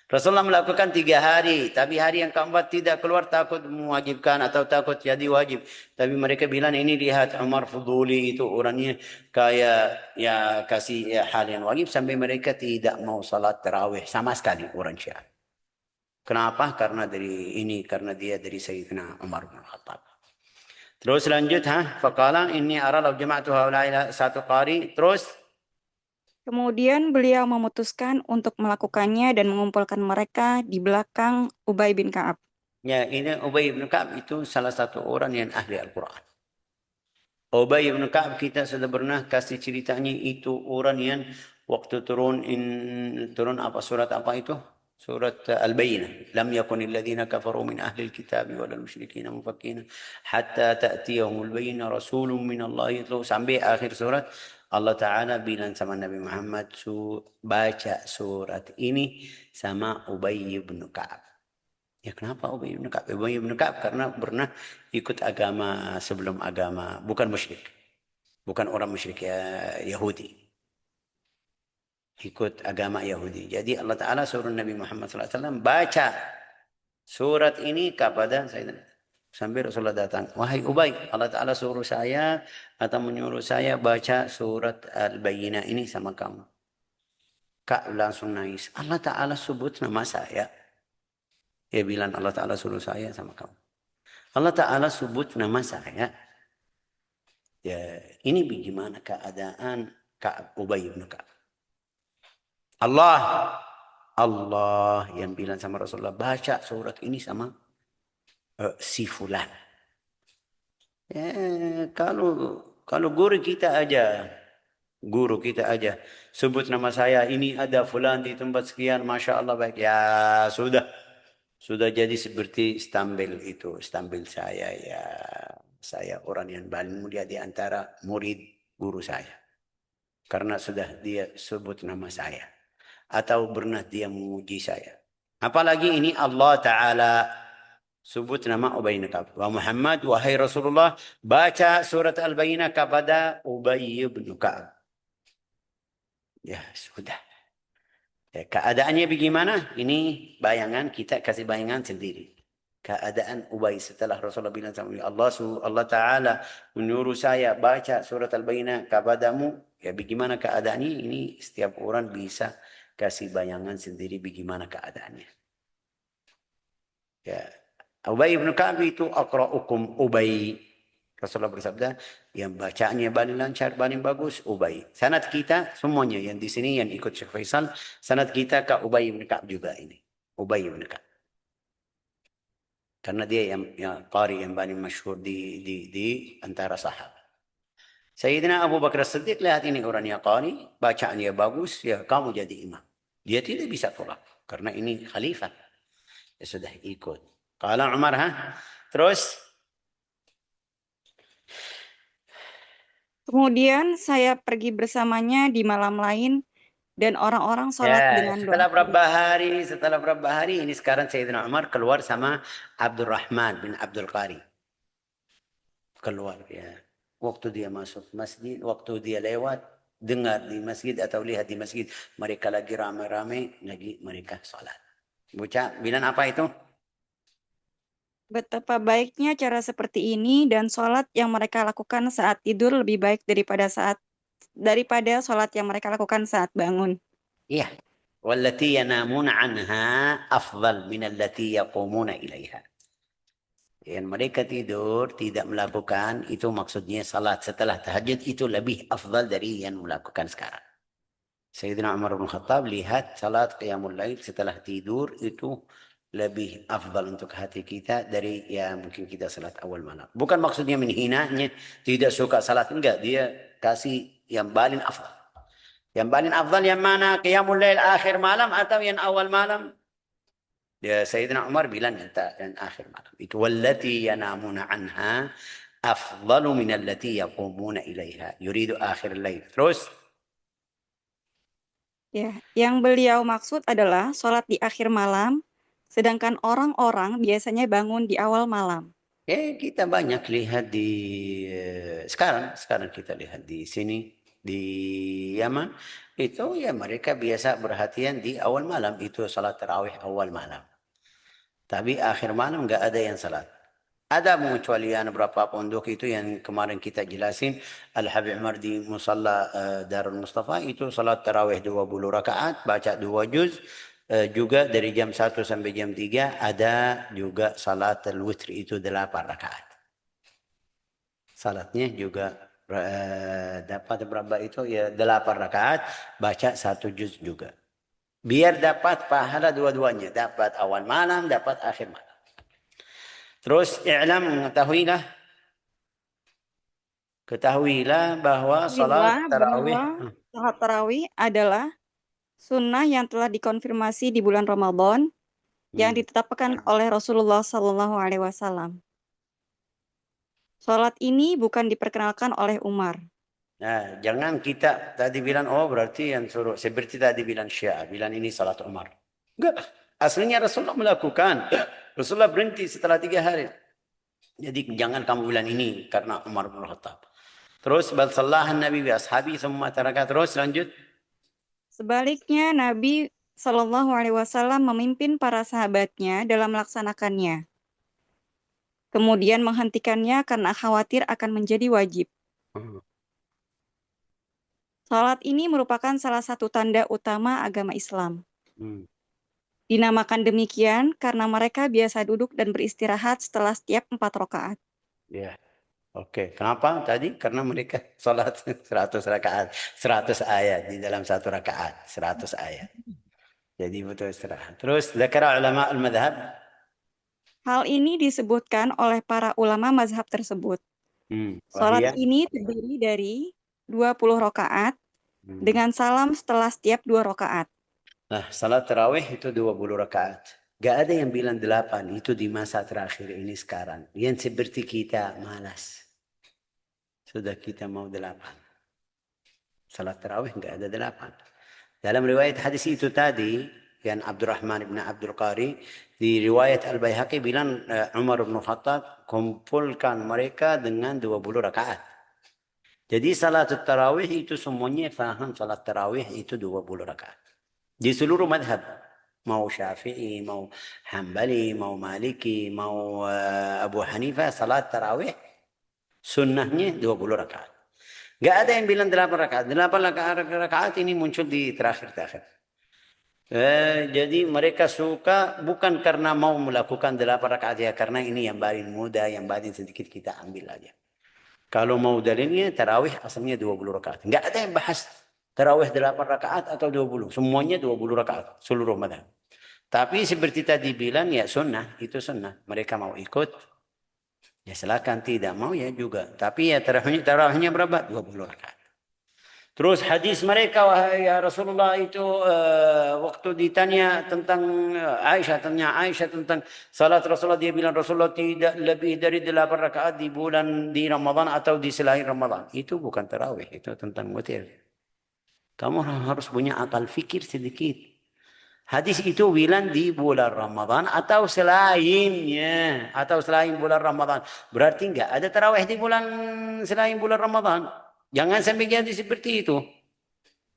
Rasulullah melakukan 3 hari, tapi hari yang keempat tidak keluar, takut mewajibkan atau takut jadi wajib. Tapi mereka bilang ini lihat Umar Fuduli itu orangnya kayak ya kasih ya, hal yang wajib, sampai mereka tidak mau salat tarawih sama sekali orang Syiah. Kenapa? Karena dia dari Sayyidina Umar bin Khattab. Terus lanjut faqala inni ara law jama'tu haula ila satu qari. Terus Kemudian beliau memutuskan untuk melakukannya dan mengumpulkan mereka di belakang Ubay bin Ka'ab. ya ini Ubay bin Ka'ab itu salah satu orang yang ahli Al-Quran. Ubay bin Ka'ab kita sudah pernah kasih ceritanya, itu orang yang waktu turun apa surat apa itu? Surat Al-Bayyinah. Lam yakunil ladzina kafaru min ahli al-kitab wal musyrikin mufakkina hatta ta'tiyahumul bayyinah rasulun min Allah itu sampai akhir surat. Allah Ta'ala bilang sama Nabi Muhammad, baca surat ini sama Ubay bin Ka'ab. Ya kenapa Ubay bin Ka'ab? Ubay bin Ka'ab karena pernah ikut agama sebelum agama, bukan musyrik. Bukan orang musyrik ya, Yahudi. Ikut agama Yahudi. Jadi Allah Ta'ala suruh Nabi Muhammad SAW baca surat ini kepada Sayyidina. Sambil Rasulullah datang. Wahai Ubay, Allah Ta'ala suruh saya atau menyuruh saya baca surat Al-Bayyinah ini sama kamu. Kak langsung nangis. Allah Ta'ala sebut nama saya. Dia bilang Allah Ta'ala suruh saya sama kamu. Allah Ta'ala sebut nama saya. Ya, ini bagaimana keadaan Ka'ab Ubay bin Ka'ab. Allah yang bilang sama Rasulullah, baca surat ini sama si fulan. Kalau guru kita aja sebut nama saya, ini ada fulan di tempat sekian, masya Allah baik. Ya sudah jadi seperti stambil saya ya. Saya orang yang paling mulia di antara murid guru saya. Karena sudah dia sebut nama saya. Atau pernah dia memuji saya. Apalagi ini Allah Ta'ala sebut nama Ubay bin Ka'ab. Wa Muhammad, wahai Rasulullah, baca surat Al-Bayyinah kepada Ubay bin Ka'ab. Ya sudah. Ya, keadaannya bagaimana? Ini bayangan, kita kasih bayangan sendiri. Keadaan Ubay setelah Rasulullah bilang sama Allah Ta'ala menyuruh saya baca surat Al-Bayyinah kepadamu. Ya bagaimana keadaannya? Ini setiap orang bisa kasih bayangan sendiri bagaimana keadaannya. Ya, Ubay bin Ka'ab itu aqra'ukum Ubay. Rasulullah bersabda, yang bacaannya paling lancar, paling bagus, Ubay. Sanad kita, semuanya yang di sini yang ikut Syekh Faisal, sanad kita ke Ubay bin Ka'ab juga ini. Ubay bin Ka'ab. Karena dia yang qari yang paling masyhur di antara sahabat. Sayyidina Abu Bakar As-Siddiq, lihat ini orangnya qari, bacaannya bagus, ya kamu jadi imam. Dia tidak bisa tolak karena ini khalifah. Ya sudah ikut. Qala Umar, terus Kemudian saya pergi bersamanya di malam lain dan orang-orang sholat ya, dengan doa. setelah berapa hari ini sekarang Sayyidina Umar keluar sama Abdurrahman bin Abdul Qari. Keluar ya. Waktu dia masuk masjid, waktu dia lewat, dengar di masjid atau lihat di masjid, mereka lagi ramai-ramai, lagi mereka sholat. Bocah bilang apa itu? Betapa baiknya cara seperti ini dan sholat yang mereka lakukan saat tidur lebih baik daripada sholat yang mereka lakukan saat bangun. Iya. Wallati yanamuna anha afdal min allati yaqumuna ilaiha. Yang mereka tidur tidak melakukan itu maksudnya salat setelah tahajud itu lebih afdal dari yang melakukan sekarang. Sayyidina Umar bin Khattab lihat salat qiyamul lail setelah tidur itu lebih afdal untuk hati kita dari ya mungkin kita salat awal malam. Bukan maksudnya menghinanya, tidak suka salat, enggak, dia kasih yang paling afdal. Yang paling afdal yang mana? Qiyamul lail akhir malam atau yang awal malam? Ya Sayyidina Umar bilang yang akhir malam. Itu wallati yanamuna anha afdalu min allati yaqumuna ilaiha. Yuridu akhir lail. Terus Ya, yang beliau maksud adalah sholat di akhir malam, sedangkan orang-orang biasanya bangun di awal malam. kita banyak lihat di sekarang kita lihat di sini di Yaman itu ya mereka biasa berhatian di awal malam itu salat tarawih awal malam. Tapi akhir malam nggak ada yang salat. Ada pengecualian beberapa pondok itu yang kemarin kita jelasin. Al-Habib Umar di Musalla Darul Mustafa itu salat tarawih 20 rakaat, baca 2 juz. Juga dari jam 1 sampai jam 3 ada juga salat al-witr itu 8 rakaat. Salatnya juga dapat berapa itu ya 8 rakaat, baca 1 juz juga. Biar dapat pahala dua-duanya, dapat awal malam, dapat akhir malam. Terus i'lam ketahuilah bahwa salat tarawih Salat tarawih adalah sunnah yang telah dikonfirmasi di bulan Ramadan yang ditetapkan oleh Rasulullah Shallallahu Alaihi Wasallam. Salat ini bukan diperkenalkan oleh Umar. Nah, jangan kita tadi bilang, oh berarti yang suruh, seperti tadi bilang Syiah, bilang ini salat Umar. Enggak, aslinya Rasulullah melakukan. Rasulullah berhenti setelah 3 hari. Jadi jangan kamu bilang ini karena Umar bin Khattab. Terus, bal sallaha Nabi bi ashabi, thumma taraka. Terus lanjut. Sebaliknya, Nabi Shallallahu Alaihi Wasallam memimpin para sahabatnya dalam melaksanakannya, kemudian menghentikannya karena khawatir akan menjadi wajib. Hmm. Salat ini merupakan salah satu tanda utama agama Islam. Hmm. Dinamakan demikian karena mereka biasa duduk dan beristirahat setelah setiap 4 rakaat. Ya, oke. Kenapa tadi? Karena mereka salat 100 rakaat, 100 ayat di dalam satu rakaat, 100 ayat. Jadi butuh istirahat. Terus, dzakara ulama al-madhab. Hal ini disebutkan oleh para ulama mazhab tersebut. Salat Wahia. ini terdiri dari 20 rakaat Hmm. dengan salam setelah setiap 2 rakaat. Nah, salat tarawih itu 20 rakaat. Gak ada yang bilang 8, itu di masa terakhir ini sekarang. Yang seperti kita malas. Sudah kita mau 8. Salat tarawih gak ada 8. Dalam riwayat hadis itu tadi, yang Abdurrahman bin Abdul Qari, di riwayat Al-Baihaqi bilang Umar bin Khattab kumpulkan mereka dengan 20 rakaat. Jadi salat tarawih itu semuanya faham salat tarawih itu 20 rakaat. Di seluruh madhab. Mau Syafi'i, mau Hambali, mau Maliki, mau Abu Hanifah, salat tarawih sunnahnya 20 rakaat. Gak ada yang bilang 8 rakaat. 8 rakaat ini muncul di terakhir-terakhir. Jadi mereka suka bukan karena mau melakukan 8 rakaat ya, karena ini yang paling mudah, yang paling sedikit kita ambil aja. Kalau mau dalilnya tarawih asalnya 20 rakaat. Enggak ada yang bahas tarawih 8 rakaat atau 20. Semuanya 20 rakaat seluruh madhab. Tapi seperti tadi bilang ya sunnah, itu sunnah. Mereka mau ikut, ya silakan, tidak mau ya juga. Tapi ya tarawihnya berapa? 20 rakaat. Terus hadis mereka, wahai ya Rasulullah itu waktu ditanya tentang Aisyah tentang salat Rasulullah, dia bilang Rasulullah tidak lebih dari 8 rakaat di bulan di Ramadan atau di selain Ramadan. Itu bukan tarawih, itu tentang witir. Kamu harus punya akal fikir sedikit. Hadis itu bilang di bulan Ramadan atau selainnya, atau selain bulan Ramadan. Berarti enggak ada tarawih di bulan selain bulan Ramadan. Jangan sampai jadi seperti itu.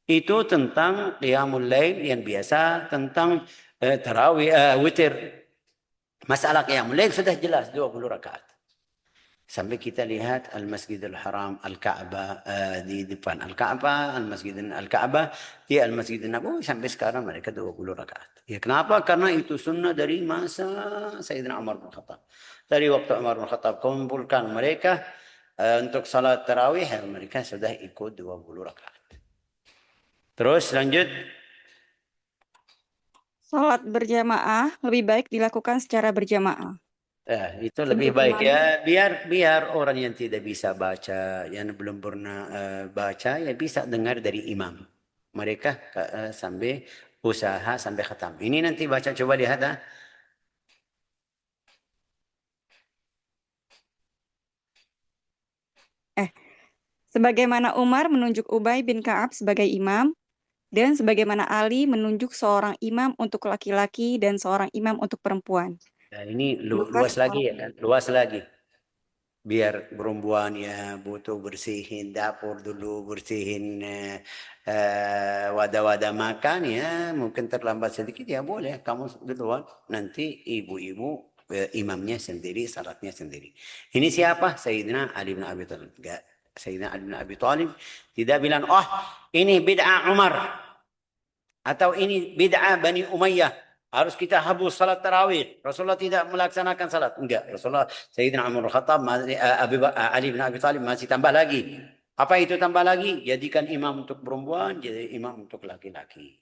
Itu tentang qiyamul lail yang biasa, tentang tarawih, witir. Masalah qiyamul lail sudah jelas 20 rakaat. Sampai kita lihat Al-Masjidil Haram, Al-Ka'bah, di depan Al-Ka'bah, Al-Ka'bah, di Al-Masjidil Nabawi, sampai sekarang mereka 20 rakaat. Ya, kenapa? Karena itu sunnah dari masa Sayyidina Umar bin Khattab. Dari waktu Umar bin Khattab kumpulkan mereka untuk salat tarawih, mereka sudah ikut 20 rakaat. Terus lanjut. Salat berjamaah lebih baik dilakukan secara berjamaah. Itu lebih baik Sebagaimana ya, biar orang yang tidak bisa baca, yang belum pernah baca, ya bisa dengar dari imam. Mereka sampai usaha sampai khatam. Ini nanti baca, coba lihat. sebagaimana Umar menunjuk Ubay bin Ka'ab sebagai imam, dan sebagaimana Ali menunjuk seorang imam untuk laki-laki dan seorang imam untuk perempuan. Nah, ini Maka luas lagi ya kan, luas lagi. Biar perempuan ya butuh bersihin dapur dulu, bersihin wadah-wadah makan ya, mungkin terlambat sedikit ya boleh kamu duluan, nanti ibu-ibu imamnya sendiri, salatnya sendiri. Ini siapa? Sayyidina Ali bin Abi Thalib. Enggak. Sayyidina Ali bin Abi Thalib tidak bilang, oh ini bid'ah Umar atau ini bid'ah Bani Umayyah, harus kita habus salat tarawih. Rasulullah tidak melaksanakan salat. Enggak. Rasulullah, Sayyidina Umar bin Khattab, Ali bin Abi Thalib masih tambah lagi. Apa itu tambah lagi? Jadikan imam untuk perempuan, jadi imam untuk laki-laki.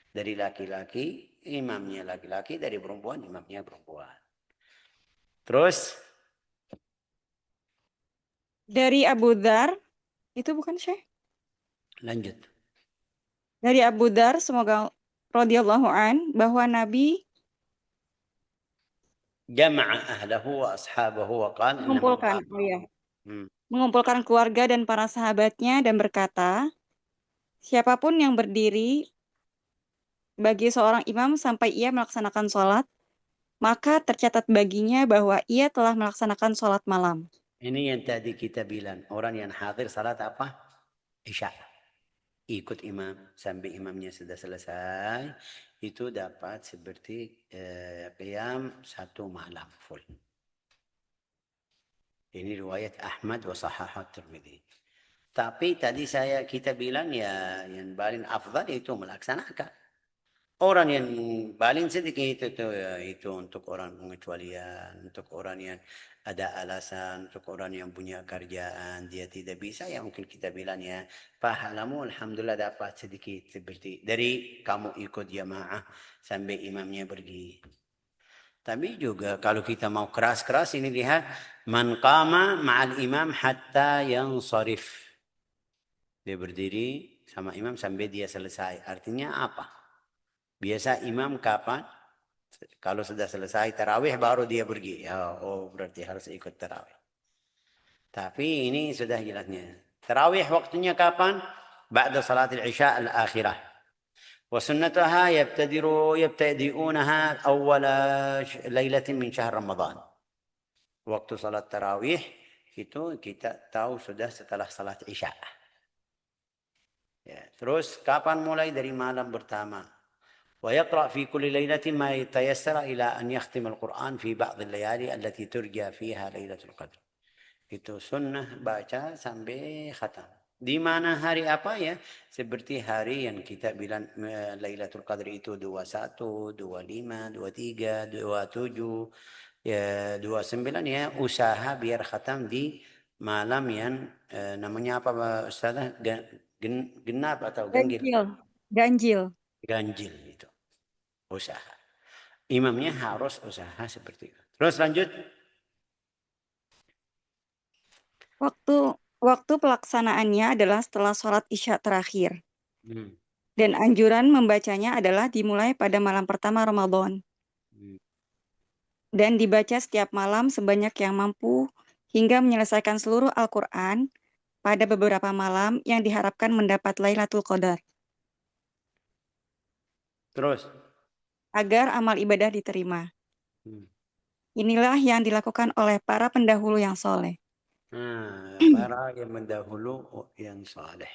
Dari laki-laki, imamnya laki-laki. Dari perempuan, imamnya perempuan. Terus, dari Abu Dzar, itu bukan Syekh? lanjut. Dari Abu Dar, semoga radhiyallahu an, bahwa Nabi Jama'a ahlahu wa ashabahu wa qala inna man mengumpulkan, qama. oh ya, Hmm. mengumpulkan keluarga dan para sahabatnya dan berkata, siapapun yang berdiri bagi seorang imam sampai ia melaksanakan sholat, maka tercatat baginya bahwa ia telah melaksanakan sholat malam. Ini yang tadi kita bilang, orang yang hadir salat apa? Isya. Ikut imam sampai imamnya sudah selesai, itu dapat seperti qiyam satu malam full. Ini riwayat Ahmad wa sahahat Tirmidzi. Tapi tadi kita bilang ya yang paling afdal itu melaksanakan. Orang yang paling sedikit itu ya, itu untuk orang pengecualian, untuk orang yang ada alasan, untuk orang yang punya kerjaan, dia tidak bisa, ya mungkin kita bilang ya, pahalamu alhamdulillah dapat sedikit seperti dari kamu ikut jamaah sampai imamnya pergi. Tapi juga kalau kita mau keras-keras ini lihat man qama ma'al imam hatta yansarif. Dia berdiri sama imam sampai dia selesai. Artinya apa? Biasa imam kapan? Kalau sudah selesai tarawih baru dia pergi. Ya, oh berarti harus ikut tarawih. Tapi ini sudah jelasnya. Tarawih waktunya kapan? Ba'da salat al-isya al-akhirah. وسنتها يبتدئونها أول ليلة من شهر رمضان. Waktu salat tarawih itu kita tahu sudah setelah salat isya. Ya, terus kapan mulai dari malam pertama? ويقرأ في كل ليلة ما يتيسر إلى أن يختم القرآن في بعض الليالي التي ترجى فيها ليلة القدر. Itu sunnah baca sampai khatam. Di mana hari apa ya? Seperti hari yang kita bilang Lailatul Qadri itu 21, 25, 23, 27, ya 29 ya. Usaha biar khatam di malam yang namanya apa Ustazah? Genap atau genggir? Ganjil. Ganjil. Ganjil itu. Usaha. Imamnya harus usaha seperti itu. Terus lanjut. Waktu waktu pelaksanaannya adalah setelah sholat isya terakhir. Hmm. Dan anjuran membacanya adalah dimulai pada malam pertama Ramadan. Hmm. Dan dibaca setiap malam sebanyak yang mampu hingga menyelesaikan seluruh Al-Quran pada beberapa malam yang diharapkan mendapat Lailatul Qadar. Terus. Agar amal ibadah diterima. Hmm. Inilah yang dilakukan oleh para pendahulu yang soleh. Para yang mendahulu yang saleh.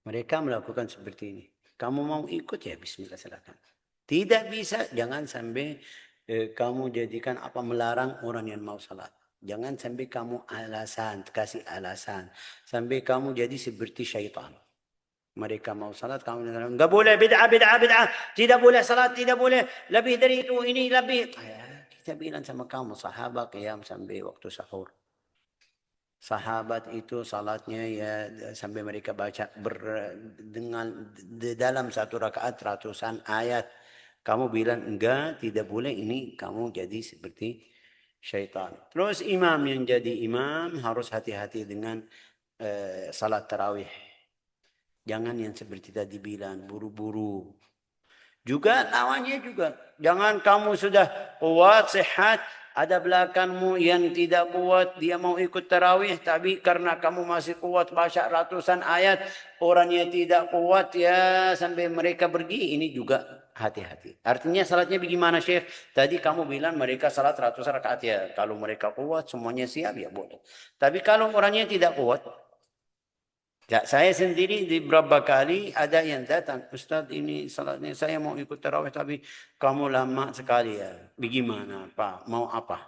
Mereka melakukan seperti ini. Kamu mau ikut ya bismillah silakan. Tidak bisa, jangan sampai kamu jadikan apa melarang orang yang mau salat. Jangan sampai kamu kasih alasan. Sampai kamu jadi seperti syaitan. Mereka mau salat, kamu enggak boleh, bid'ah, bid'ah, bid'ah. Tidak boleh salat, tidak boleh. Lebih dari itu, ini lebih. Kita bilang sama kamu, sahabat qiyam sampai waktu sahur. Sahabat itu salatnya ya sampai mereka baca dengan dalam satu rakaat ratusan ayat. Kamu bilang enggak, tidak boleh, ini kamu jadi seperti syaitan. Terus imam yang jadi imam harus hati-hati dengan salat tarawih. Jangan yang seperti tadi bilang buru-buru. Juga lawannya juga. Jangan kamu sudah kuat, sehat, ada belakangmu yang tidak kuat, dia mau ikut tarawih, tapi karena kamu masih kuat baca ratusan ayat, orangnya tidak kuat ya sampai mereka pergi, ini juga hati-hati. Artinya salatnya bagaimana Syekh? Tadi kamu bilang mereka salat ratusan rakaat ya. Kalau mereka kuat, semuanya siap ya boleh. Tapi kalau orangnya tidak kuat, ya, saya sendiri di beberapa kali ada yang datang, Ustaz ini salatnya saya mau ikut tarawih tapi kamu lama sekali ya. Bagaimana Pak? Mau apa?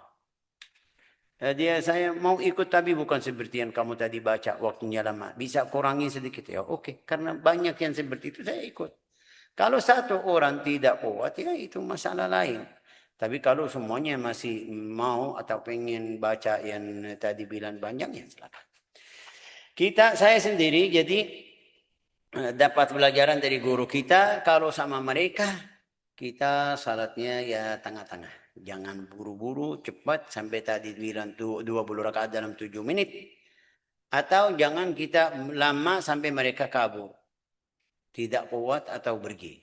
Saya mau ikut tapi bukan seperti yang kamu tadi baca waktunya lama. Bisa kurangi sedikit ya. Oke, karena banyak yang seperti itu saya ikut. Kalau satu orang tidak kuat ya itu masalah lain. Tapi kalau semuanya masih mau atau pengen baca yang tadi bilang banyak ya silakan. Saya sendiri jadi dapat pelajaran dari guru kita, kalau sama mereka kita salatnya ya tengah-tengah. Jangan buru-buru cepat sampai tadi bilang 20 rakaat dalam 7 menit. Atau jangan kita lama sampai mereka kabur. tidak kuat atau pergi.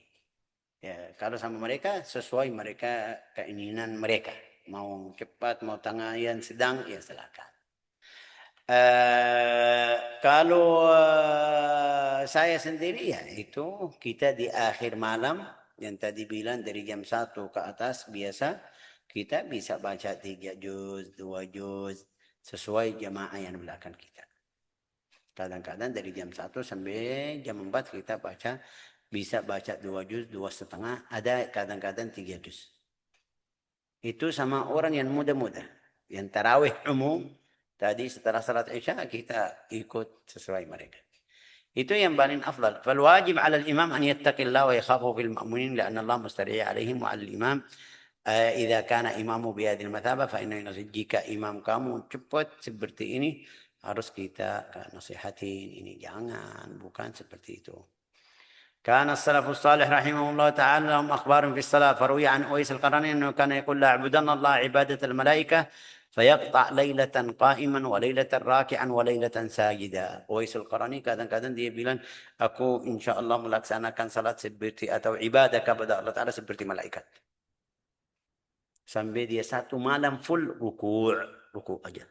Ya, kalau sama mereka sesuai mereka keinginan mereka. Mau cepat, mau tengah, yang sedang, ya silakan. Kalau saya sendiri ya itu kita di akhir malam yang tadi bilang dari jam 1 ke atas biasa kita bisa baca 3 juz, 2 juz sesuai jamaah yang belakang kita. Kadang-kadang dari jam 1 sampai jam 4 kita bisa baca 2 juz, 2,5, ada kadang-kadang 3 juz. Itu sama orang yang muda-muda, yang tarawih umum. Tadi setelah salat Isya kita ikut sesuai mereka. Itu yang paling afdal. Falwajib 'ala al-imam an yattaqillaha wa yakhafu fil ma'munin li'anna Allah mustari' 'alaihim wa 'ala al-imam idza kana imamu bi hadhihi al-mathabah fa inna jika imam kamu cepat seperti ini harus kita nasihatin, ini jangan, bukan seperti itu. كان السلف الصالح رحمه الله تعالى لهم أخبار في الصلاة فروي عن أويس القرني أنه كان يقول لا أعبدن الله عبادة الملائكة فيقطع ليلة قائما وليلة راكعا وليلة ساجدا. أويس القرني kadang-kadang dia bilang aku insya Allah melaksanakan salat seperti atau ibadah kepada Allah Ta'ala seperti malaikat. Sampai dia satu malam full ruku' aja.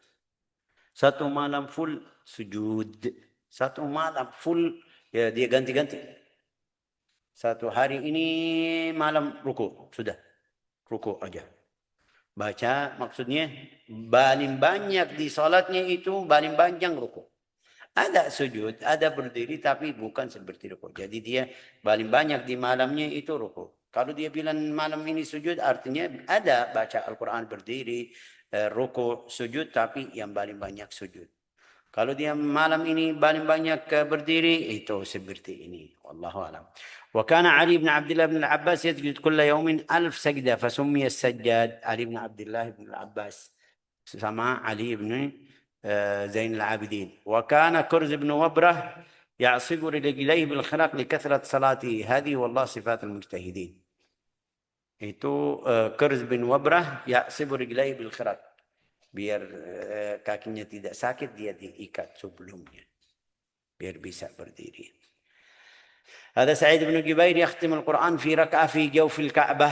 Satu malam full sujud. Satu malam full ya dia ganti-ganti. Satu hari ini malam ruku, sudah. Ruku aja. Baca maksudnya paling banyak di salatnya itu paling panjang ruku. Ada sujud, ada berdiri tapi bukan seperti ruku. Jadi dia paling banyak di malamnya itu ruku. Kalau dia bilang malam ini sujud artinya ada baca Al-Quran berdiri, ruku, sujud tapi yang paling banyak sujud. Kalau dia malam ini paling banyak berdiri itu seperti ini. Wallahu a'lam. وكان علي بن عبد الله بن العباس يسجد كل يوم 1000 سجدة فسمي السجاد. علي بن عبد الله بن العباس سماه علي بن زين العابدين. وكان كرز بن وبره يعصب رجليه بالخرق لكثرة صلاته هذه والله صفات المجتهدين. Itu Kurz bin Wabrah ya'sibu rijlaihi bil khiraq. Biar kakinya tidak sakit dia diikat sebelumnya. Biar bisa berdiri. هذا سعيد بن جبير يختم القرآن في ركعة في جوف الكعبة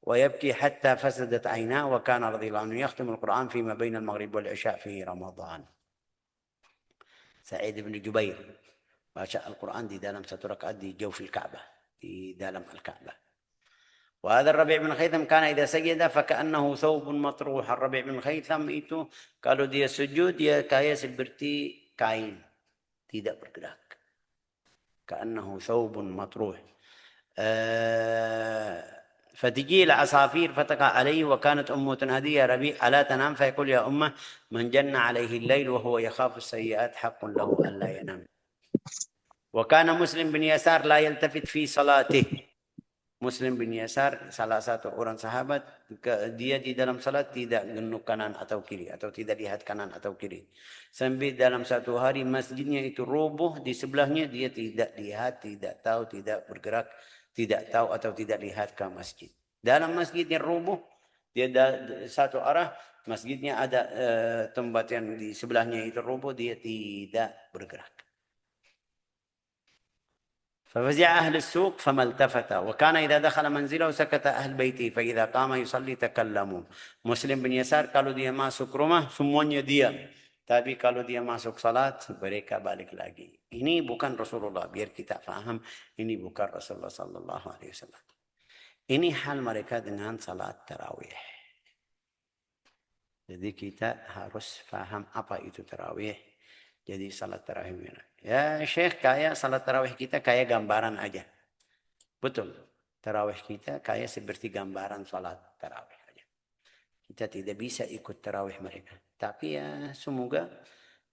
ويبكي حتى فسدت عيناه وكان رضي الله عنه يختم القرآن فيما بين المغرب والعشاء في رمضان. سعيد بن جبير baca Al-Quran di dalam satu rakaat di jawf al-Ka'bah, di dalam Al-Ka'bah. وهذا الربيع بن خيثم كان إذا سجد فكأنه ثوب مطروح. الربيع بن خيثم itu kalau dia sujud dia kayak seperti kain tidak bergerak. كأنه ثوب مطروح. فتجي العصافير فتقع عليه وكانت أمه تنادي يا ربيع ألا تنام فيقول يا أمه من جن عليه الليل وهو يخاف السيئات حق له ألا ينام. وكان مسلم بن يسار لا يلتفت في صلاته. Muslim bin Yasar salah satu orang sahabat, dia di dalam salat tidak menunduk kanan atau kiri atau tidak lihat kanan atau kiri. Sampai dalam satu hari masjidnya itu roboh di sebelahnya, dia tidak lihat, tidak tahu, tidak bergerak, tidak tahu atau tidak lihat ke masjid. Dalam masjidnya roboh, dia satu arah, masjidnya ada tempat yang di sebelahnya itu roboh, dia tidak bergerak. ففزع أهل السوق فما التفت وكان إذا دخل منزله سكت أهل بيته فإذا قام يصلي تكلموا. Muslim bin Yasar kalau dia masuk rumah semuanya diam. Tapi kalau dia masuk salat mereka balik lagi. Ini bukan Rasulullah, biar kita faham ini bukan Rasulullah sallallahu alaihi wasallam. Ini hal mereka dengan salat tarawih. Jadi kita harus faham apa itu tarawih. Jadi salat tarawih. Ya Syekh, kayak salat tarawih kita kayak gambaran aja. Betul. Tarawih kita kayak seperti gambaran salat tarawih aja. Kita tidak bisa ikut tarawih mereka. Tapi ya semoga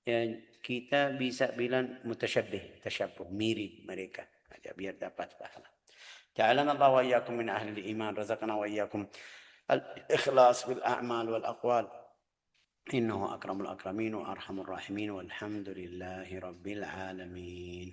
ya, kita bisa bilang mutasyabbih, tashabbuh, mirip mereka aja biar dapat pahala. Ja'alana Allah wa iyyakum min ahli al-iman, razaqna wa iyyakum al-ikhlas bil a'mal wal aqwal. إنه أكرم الأكرمين وأرحم الراحمين والحمد لله رب العالمين.